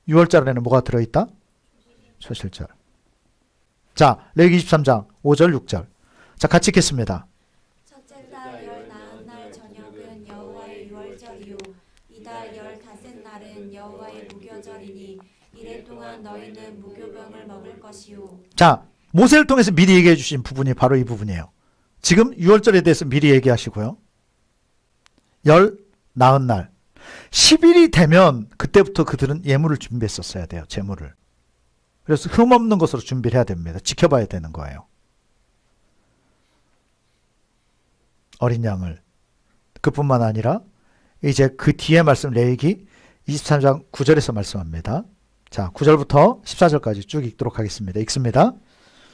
6월절에는 뭐가 들어있다? 초실절. 자, 레위기 23장 5절 6절. 자, 같이 읽겠습니다. 첫째 달 열 나흔 날 저녁은 여호와의 유월절이요 이달 열 닷새 날은 여호와의 무교절이니 이래 동안 너희는 무교병을 먹을 것이요. 자, 모세를 통해서 미리 얘기해 주신 부분이 바로 이 부분이에요. 지금 6월절에 대해서 미리 얘기하시고요. 열 나흔 날 10일이 되면 그때부터 그들은 예물을 준비했었어야 돼요. 제물을. 그래서 흠없는 것으로 준비를 해야 됩니다. 지켜봐야 되는 거예요. 어린 양을. 그뿐만 아니라 이제 그 뒤에 말씀 레위기 23장 9절에서 말씀합니다. 자, 9절부터 14절까지 쭉 읽도록 하겠습니다. 읽습니다.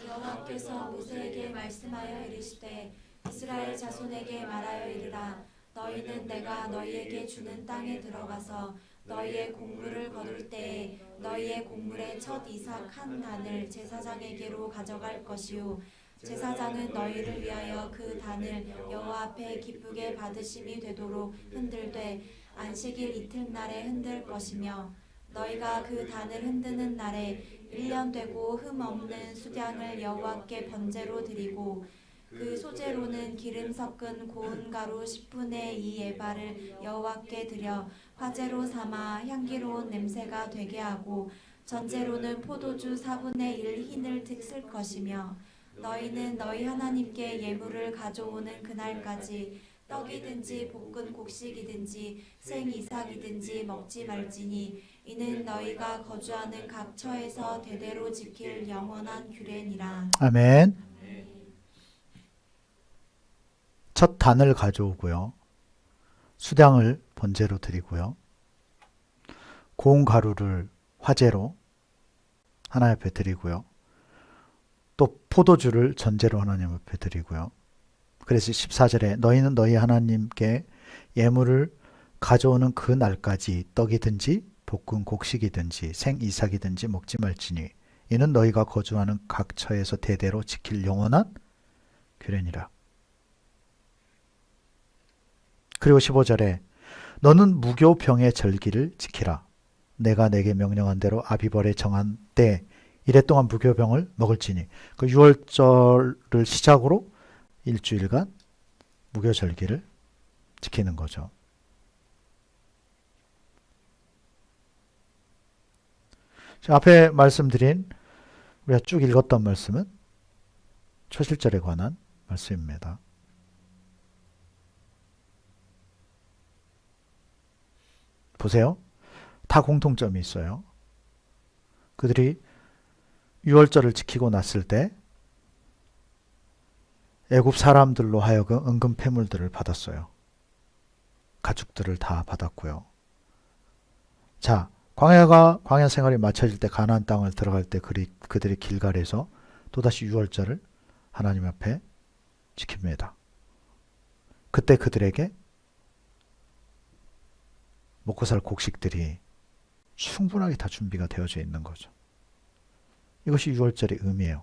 여호와께서 모세에게 말씀하여 이르시되 이스라엘 자손에게 말하여 이르라 너희는 내가 너희에게 주는 땅에 들어가서 너희의 곡물을 거둘 때에 너희의 곡물의 첫 이삭 한 단을 제사장에게로 가져갈 것이요 제사장은 너희를 위하여 그 단을 여호와 앞에 기쁘게 받으심이 되도록 흔들되 안식일 이튿날에 흔들 것이며 너희가 그 단을 흔드는 날에 1년 되고 흠 없는 수량을 여호와께 번제로 드리고 그 소재로는 기름 섞은 고운 가루 10분의 2 에바를 여호와께 드려 화제로 삼아 향기로운 냄새가 되게 하고 전제로는 포도주 4분의 1 흰을 쓸 것이며 너희는 너희 하나님께 예물을 가져오는 그날까지 떡이든지 볶은 곡식이든지 생이삭이든지 먹지 말지니 이는 너희가 거주하는 각 처에서 대대로 지킬 영원한 규례니라. 아멘. 첫 단을 가져오고요. 수량을 번제로 드리고요. 고운 가루를 화제로 하나님 앞에 드리고요. 또 포도주를 전제로 하나님 앞에 드리고요. 그래서 14절에 너희는 너희 하나님께 예물을 가져오는 그 날까지 떡이든지 볶은 곡식이든지 생이삭이든지 먹지 말지니 이는 너희가 거주하는 각 처에서 대대로 지킬 영원한 규례니라. 그리고 15절에 너는 무교병의 절기를 지키라. 내가 내게 명령한 대로 아비벌에 정한 때 이래 동안 무교병을 먹을지니 그 6월절을 시작으로 일주일간 무교절기를 지키는 거죠. 앞에 말씀드린 우리가 쭉 읽었던 말씀은 초실절에 관한 말씀입니다. 보세요. 다 공통점이 있어요. 그들이 6월절을 지키고 났을 때 애굽 사람들로 하여금 은금 패물들을 받았어요. 가축들을 다 받았고요. 자, 광야 생활이 마쳐질 때 가나안 땅을 들어갈 때 그들이 길갈에서 또다시 6월절을 하나님 앞에 지킵니다. 그때 그들에게 먹고 살 곡식들이 충분하게 다 준비가 되어져 있는 거죠. 이것이 6월절의 의미예요.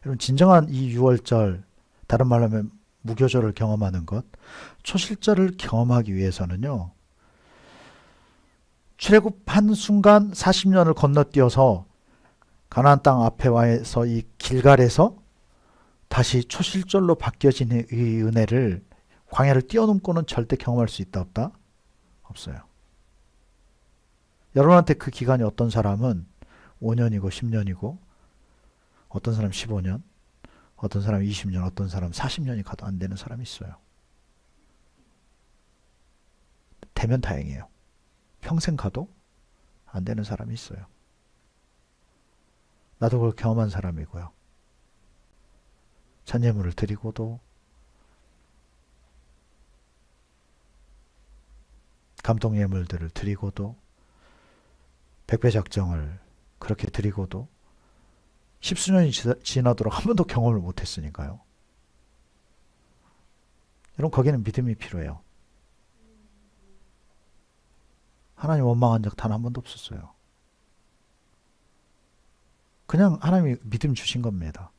여러분 진정한 이 6월절, 다른 말로 하면 무교절을 경험하는 것, 초실절을 경험하기 위해서는요. 출애굽한 순간 40년을 건너뛰어서 가나안 땅 앞에 와서 이 길갈에서 다시 초실절로 바뀌어진 이 은혜를 광야를 뛰어넘고는 절대 경험할 수 있다 없다? 없어요. 여러분한테 그 기간이 어떤 사람은 5년이고 10년이고 어떤 사람 15년, 어떤 사람 20년, 어떤 사람 40년이 가도 안 되는 사람이 있어요. 되면 다행이에요. 평생 가도 안 되는 사람이 있어요. 나도 그걸 경험한 사람이고요. 전예물을 드리고도 감동 예물들을 드리고도 백배작정을 그렇게 드리고도 십수년이 지나도록 한 번도 경험을 못했으니까요. 여러분 거기는 믿음이 필요해요. 하나님 원망한 적 단 한 번도 없었어요. 그냥 하나님이 믿음 주신 겁니다.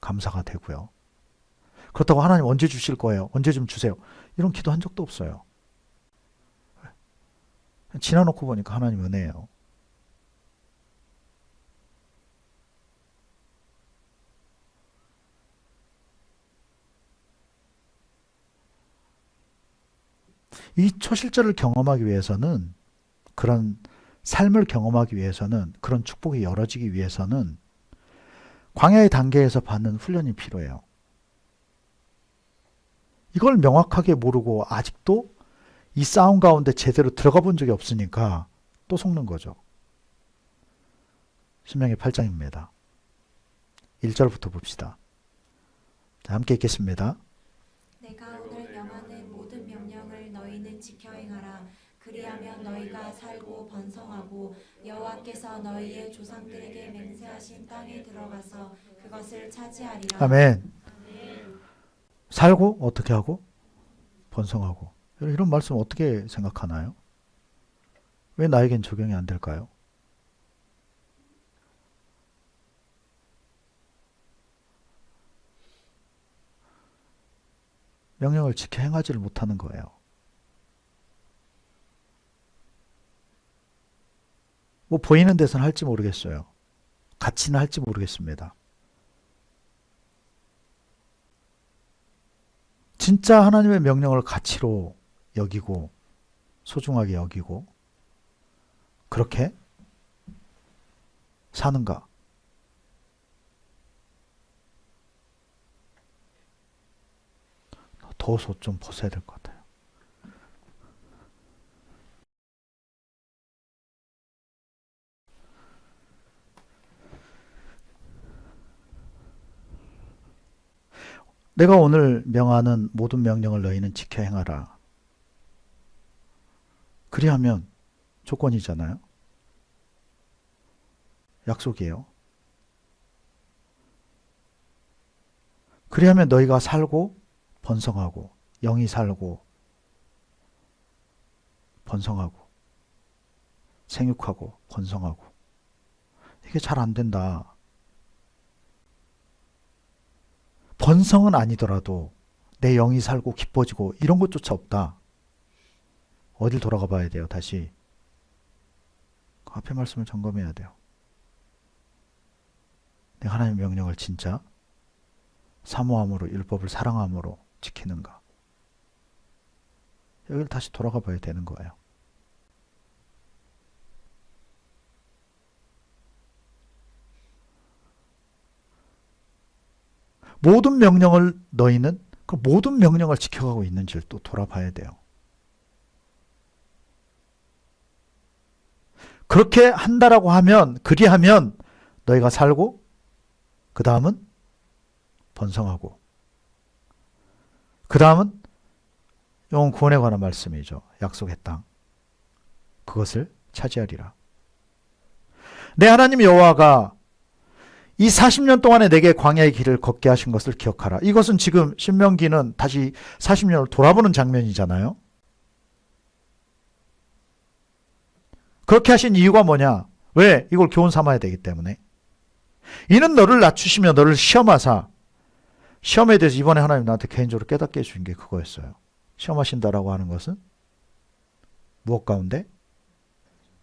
감사가 되고요. 그렇다고 하나님 언제 주실 거예요? 언제 좀 주세요. 이런 기도 한 적도 없어요. 지나놓고 보니까 하나님 은혜예요. 이 초실절을 경험하기 위해서는, 그런 삶을 경험하기 위해서는, 그런 축복이 열어지기 위해서는 광야의 단계에서 받는 훈련이 필요해요. 이걸 명확하게 모르고 아직도 이 싸움 가운데 제대로 들어가 본 적이 없으니까 또 속는 거죠. 신명기 8장입니다. 1절부터 봅시다. 자, 함께 읽겠습니다. 내가 오늘 명하는 모든 명령을 너희는 지켜 행하라. 그리하면 너희가 살고 번성하고 여호와께서 너희의 조상들에게 맹세하신 땅에 들어가서 그것을 차지하리라. 아멘. 살고 어떻게 하고? 번성하고. 이런 말씀 어떻게 생각하나요? 왜 나에겐 적용이 안 될까요? 명령을 지켜 행하지를 못하는 거예요. 뭐 보이는 데서는 할지 모르겠어요. 같이는 할지 모르겠습니다. 진짜 하나님의 명령을 가치로 여기고 소중하게 여기고 그렇게 사는가? 더워서 옷 좀 벗어야 될 것 같아요. 내가 오늘 명하는 모든 명령을 너희는 지켜 행하라. 그리하면 조건이잖아요. 약속이에요. 그리하면 너희가 살고 번성하고 영이 살고 번성하고 생육하고 번성하고. 이게 잘 안 된다. 번성은 아니더라도 내 영이 살고 기뻐지고 이런 것조차 없다. 어딜 돌아가 봐야 돼요, 다시. 그 앞에 말씀을 점검해야 돼요. 내가 하나님의 명령을 진짜 사모함으로, 율법을 사랑함으로 지키는가. 여기를 다시 돌아가 봐야 되는 거예요. 모든 명령을 너희는 그 모든 명령을 지켜가고 있는지를 또 돌아봐야 돼요. 그렇게 한다라고 하면, 그리하면 너희가 살고 그 다음은 번성하고 그 다음은 영혼 구원에 관한 말씀이죠. 약속의 땅. 그것을 차지하리라. 내 하나님 여호와가 이 40년 동안에 내게 광야의 길을 걷게 하신 것을 기억하라. 이것은 지금 신명기는 다시 40년을 돌아보는 장면이잖아요. 그렇게 하신 이유가 뭐냐? 왜? 이걸 교훈 삼아야 되기 때문에. 이는 너를 낮추시며 너를 시험하사. 시험에 대해서 이번에 하나님 나한테 개인적으로 깨닫게 해주신 게 그거였어요. 시험하신다라고 하는 것은 무엇 가운데?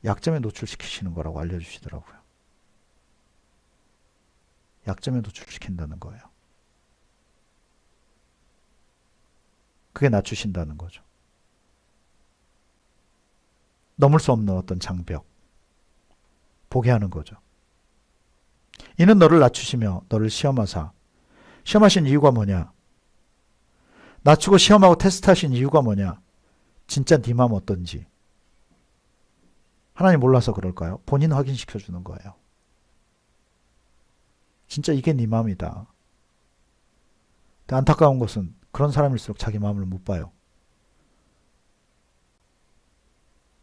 약점에 노출시키시는 거라고 알려주시더라고요. 약점에 노출시킨다는 거예요. 그게 낮추신다는 거죠. 넘을 수 없는 어떤 장벽. 보게 하는 거죠. 이는 너를 낮추시며 너를 시험하사. 시험하신 이유가 뭐냐? 낮추고 시험하고 테스트하신 이유가 뭐냐? 진짜 네 마음 어떤지. 하나님 몰라서 그럴까요? 본인 확인시켜주는 거예요. 진짜 이게 네 마음이다. 근데 안타까운 것은 그런 사람일수록 자기 마음을 못 봐요.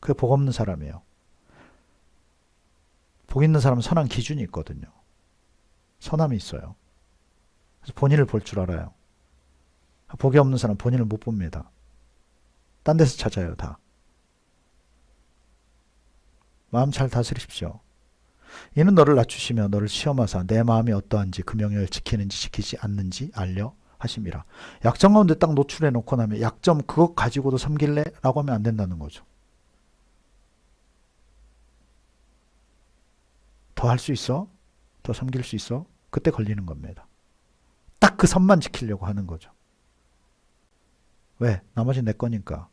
그게 복 없는 사람이에요. 복 있는 사람은 선한 기준이 있거든요. 선함이 있어요. 그래서 본인을 볼 줄 알아요. 복이 없는 사람은 본인을 못 봅니다. 딴 데서 찾아요, 다. 마음 잘 다스리십시오. 이는 너를 낮추시며 너를 시험하사 내 마음이 어떠한지 그 명령을 지키는지 지키지 않는지 알려 하심이라. 약점 가운데 딱 노출해 놓고 나면 약점 그것 가지고도 섬길래? 라고 하면 안 된다는 거죠. 더 할 수 있어? 더 섬길 수 있어? 그때 걸리는 겁니다. 딱 그 선만 지키려고 하는 거죠. 왜? 나머지는 내 거니까.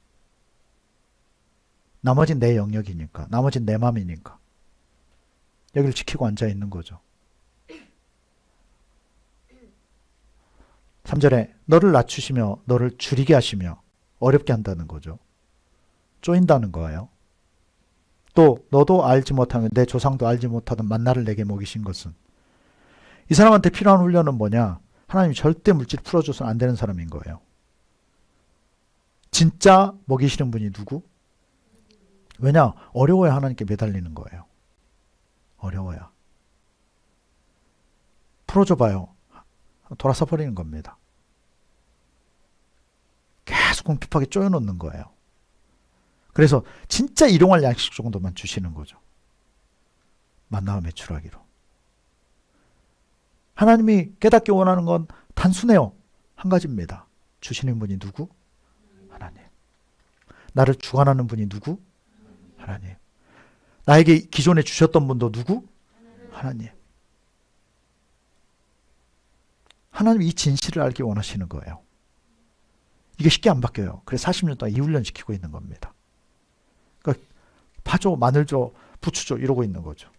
나머지는 내 영역이니까. 나머지는 내 맘이니까. 여기를 지키고 앉아 있는 거죠. 3절에 너를 낮추시며 너를 줄이게 하시며 어렵게 한다는 거죠. 쪼인다는 거예요. 또 너도 알지 못하면 내 조상도 알지 못하던 만나를 내게 먹이신 것은, 이 사람한테 필요한 훈련은 뭐냐? 하나님이 절대 물질 풀어줘서는 안 되는 사람인 거예요. 진짜 먹이시는 분이 누구? 왜냐? 어려워야 하나님께 매달리는 거예요. 어려워야. 풀어줘봐요. 돌아서 버리는 겁니다. 계속 궁핍하게 쪼여놓는 거예요. 그래서 진짜 일용할 양식 정도만 주시는 거죠. 만나와 메추라기로. 하나님이 깨닫기 원하는 건 단순해요. 한 가지입니다. 주시는 분이 누구? 하나님. 나를 주관하는 분이 누구? 하나님. 나에게 기존에 주셨던 분도 누구? 하나님. 하나님이 이 진실을 알기 원하시는 거예요. 이게 쉽게 안 바뀌어요. 그래서 40년 동안 이 훈련 시키고 있는 겁니다. 그러니까 파 줘, 마늘 줘, 부추 줘 이러고 있는 거죠.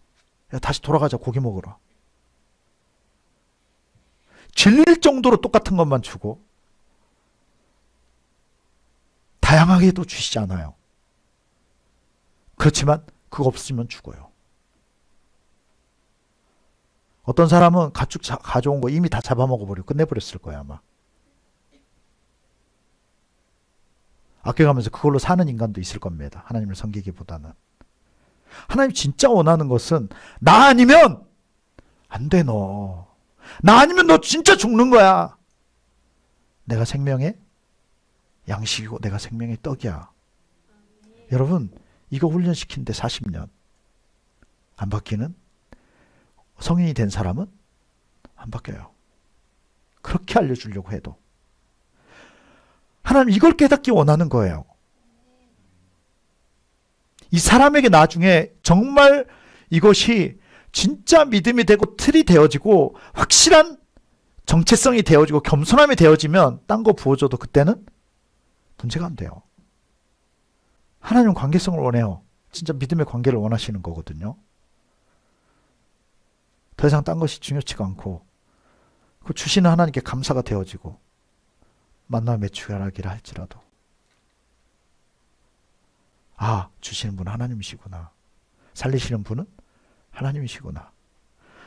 야, 다시 돌아가자, 고기 먹으러. 질릴 정도로 똑같은 것만 주고 다양하게도 주시지 않아요. 그렇지만 그거 없으면 죽어요. 어떤 사람은 가축 가져온 거 이미 다 잡아먹어버리고 끝내버렸을 거예요, 아마. 아껴가면서 그걸로 사는 인간도 있을 겁니다. 하나님을 섬기기보다는. 하나님 진짜 원하는 것은 나 아니면 안 돼, 너. 나 아니면 너 진짜 죽는 거야. 내가 생명의 양식이고 내가 생명의 떡이야. 여러분, 이거 훈련시키는데 40년 안 바뀌는 성인이 된 사람은 안 바뀌어요. 그렇게 알려주려고 해도. 하나님 이걸 깨닫기 원하는 거예요. 이 사람에게 나중에 정말 이것이 진짜 믿음이 되고 틀이 되어지고 확실한 정체성이 되어지고 겸손함이 되어지면 딴 거 부어줘도 그때는 문제가 안 돼요. 하나님은 관계성을 원해요. 진짜 믿음의 관계를 원하시는 거거든요. 더 이상 딴 것이 중요치가 않고 그 주시는 하나님께 감사가 되어지고 만나 매출하기를 할지라도 아, 주시는 분은 하나님이시구나. 살리시는 분은 하나님이시구나.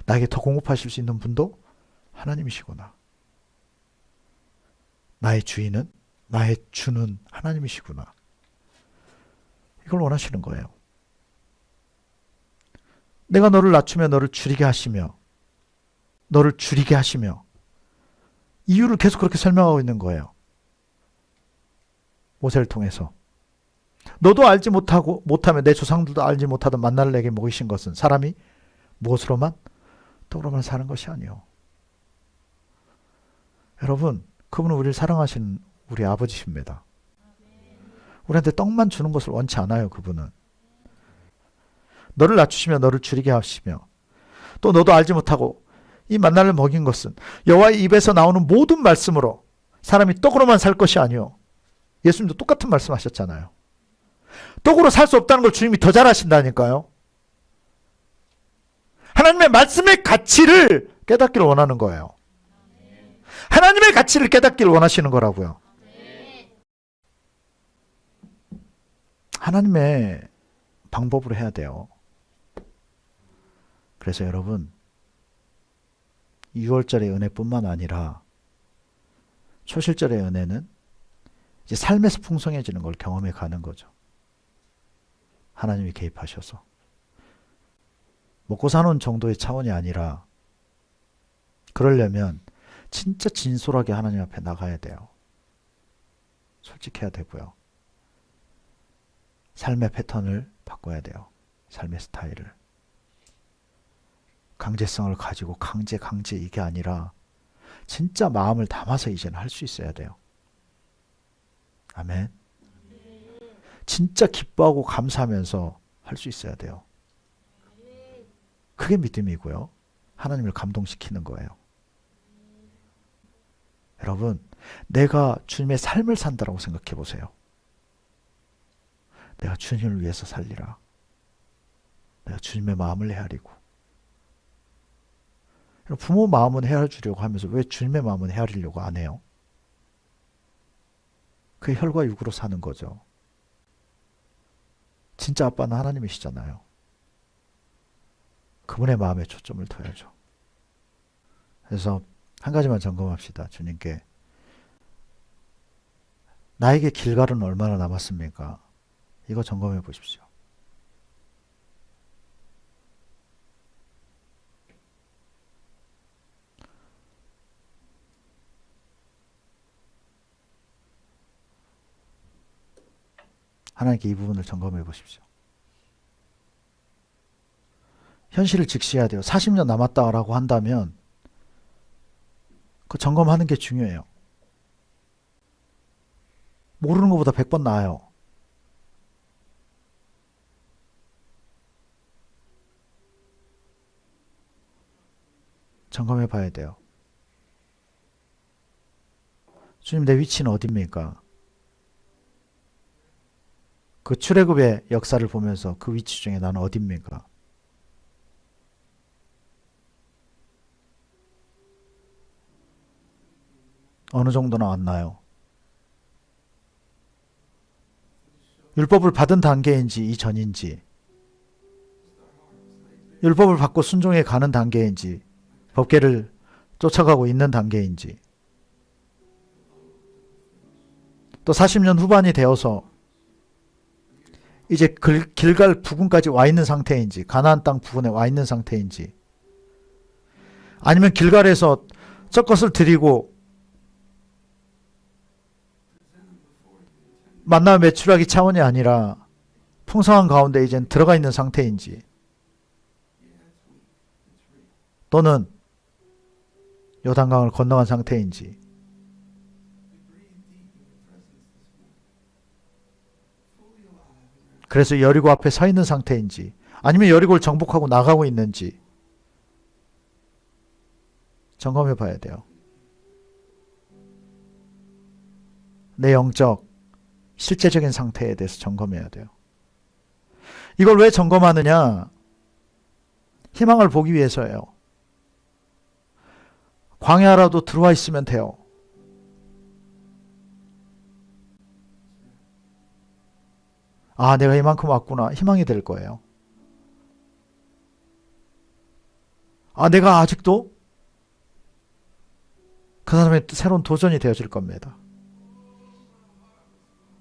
나에게 더 공급하실 수 있는 분도 하나님이시구나. 나의 주인은 나의 주는 하나님이시구나. 이걸 원하시는 거예요. 내가 너를 낮추며 너를 줄이게 하시며 너를 줄이게 하시며 이유를 계속 그렇게 설명하고 있는 거예요. 모세를 통해서. 너도 알지 못하면 내 조상들도 알지 못하던 만나를 내게 먹이신 것은 사람이 무엇으로만? 떡으로만 사는 것이 아니요. 여러분, 그분은 우리를 사랑하시는 우리 아버지십니다. 우리한테 떡만 주는 것을 원치 않아요. 그분은. 너를 낮추시며 너를 줄이게 하시며 또 너도 알지 못하고 이 만나를 먹인 것은 여호와의 입에서 나오는 모든 말씀으로 사람이 떡으로만 살 것이 아니요. 예수님도 똑같은 말씀하셨잖아요. 떡으로 살 수 없다는 걸 주님이 더 잘하신다니까요. 하나님의 말씀의 가치를 깨닫기를 원하는 거예요. 하나님의 가치를 깨닫기를 원하시는 거라고요. 하나님의 방법으로 해야 돼요. 그래서 여러분 6월절의 은혜뿐만 아니라 초실절의 은혜는 이제 삶에서 풍성해지는 걸 경험해 가는 거죠. 하나님이 개입하셔서. 먹고 사는 정도의 차원이 아니라 그러려면 진짜 진솔하게 하나님 앞에 나가야 돼요. 솔직해야 되고요. 삶의 패턴을 바꿔야 돼요. 삶의 스타일을. 강제성을 가지고 강제 이게 아니라 진짜 마음을 담아서 이제는 할 수 있어야 돼요. 아멘. 진짜 기뻐하고 감사하면서 할 수 있어야 돼요. 그게 믿음이고요. 하나님을 감동시키는 거예요. 여러분, 내가 주님의 삶을 산다라고 생각해 보세요. 내가 주님을 위해서 살리라. 내가 주님의 마음을 헤아리고. 부모 마음은 헤아려주려고 하면서 왜 주님의 마음은 헤아리려고 안 해요? 그게 혈과 육으로 사는 거죠. 진짜 아빠는 하나님이시잖아요. 그분의 마음에 초점을 둬야죠. 그래서 한 가지만 점검합시다. 주님께 나에게 길갈은 얼마나 남았습니까? 이거 점검해 보십시오. 하나님께 이 부분을 점검해 보십시오. 현실을 직시해야 돼요. 40년 남았다라고 한다면 그 점검하는 게 중요해요. 모르는 것보다 100번 나아요. 점검해 봐야 돼요. 주님, 내 위치는 어디입니까? 그 출애굽의 역사를 보면서 그 위치 중에 나는 어디입니까? 어느 정도 나왔나요? 율법을 받은 단계인지 이전인지, 율법을 받고 순종해 가는 단계인지, 법궤를 쫓아가고 있는 단계인지, 또 40년 후반이 되어서 이제 길갈 부근까지 와 있는 상태인지, 가나안 땅 부근에 와 있는 상태인지, 아니면 길갈에서 첫 것을 드리고 만나 매출하기 차원이 아니라 풍성한 가운데 이젠 들어가 있는 상태인지, 또는 요단강을 건너간 상태인지, 그래서 여리고 앞에 서 있는 상태인지, 아니면 여리고를 정복하고 나가고 있는지 점검해 봐야 돼요. 내 영적, 실제적인 상태에 대해서 점검해야 돼요. 이걸 왜 점검하느냐? 희망을 보기 위해서예요. 광야라도 들어와 있으면 돼요. 아, 내가 이만큼 왔구나. 희망이 될 거예요. 아, 내가 아직도 그 사람의 새로운 도전이 되어질 겁니다.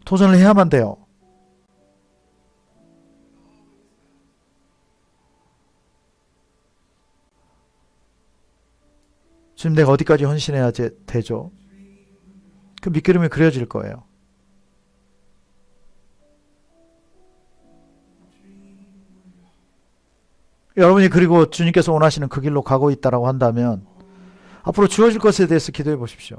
도전을 해야만 돼요. 지금 내가 어디까지 헌신해야 되죠? 그 밑그림이 그려질 거예요. 여러분이 그리고 주님께서 원하시는 그 길로 가고 있다라고 한다면 앞으로 주어질 것에 대해서 기도해 보십시오.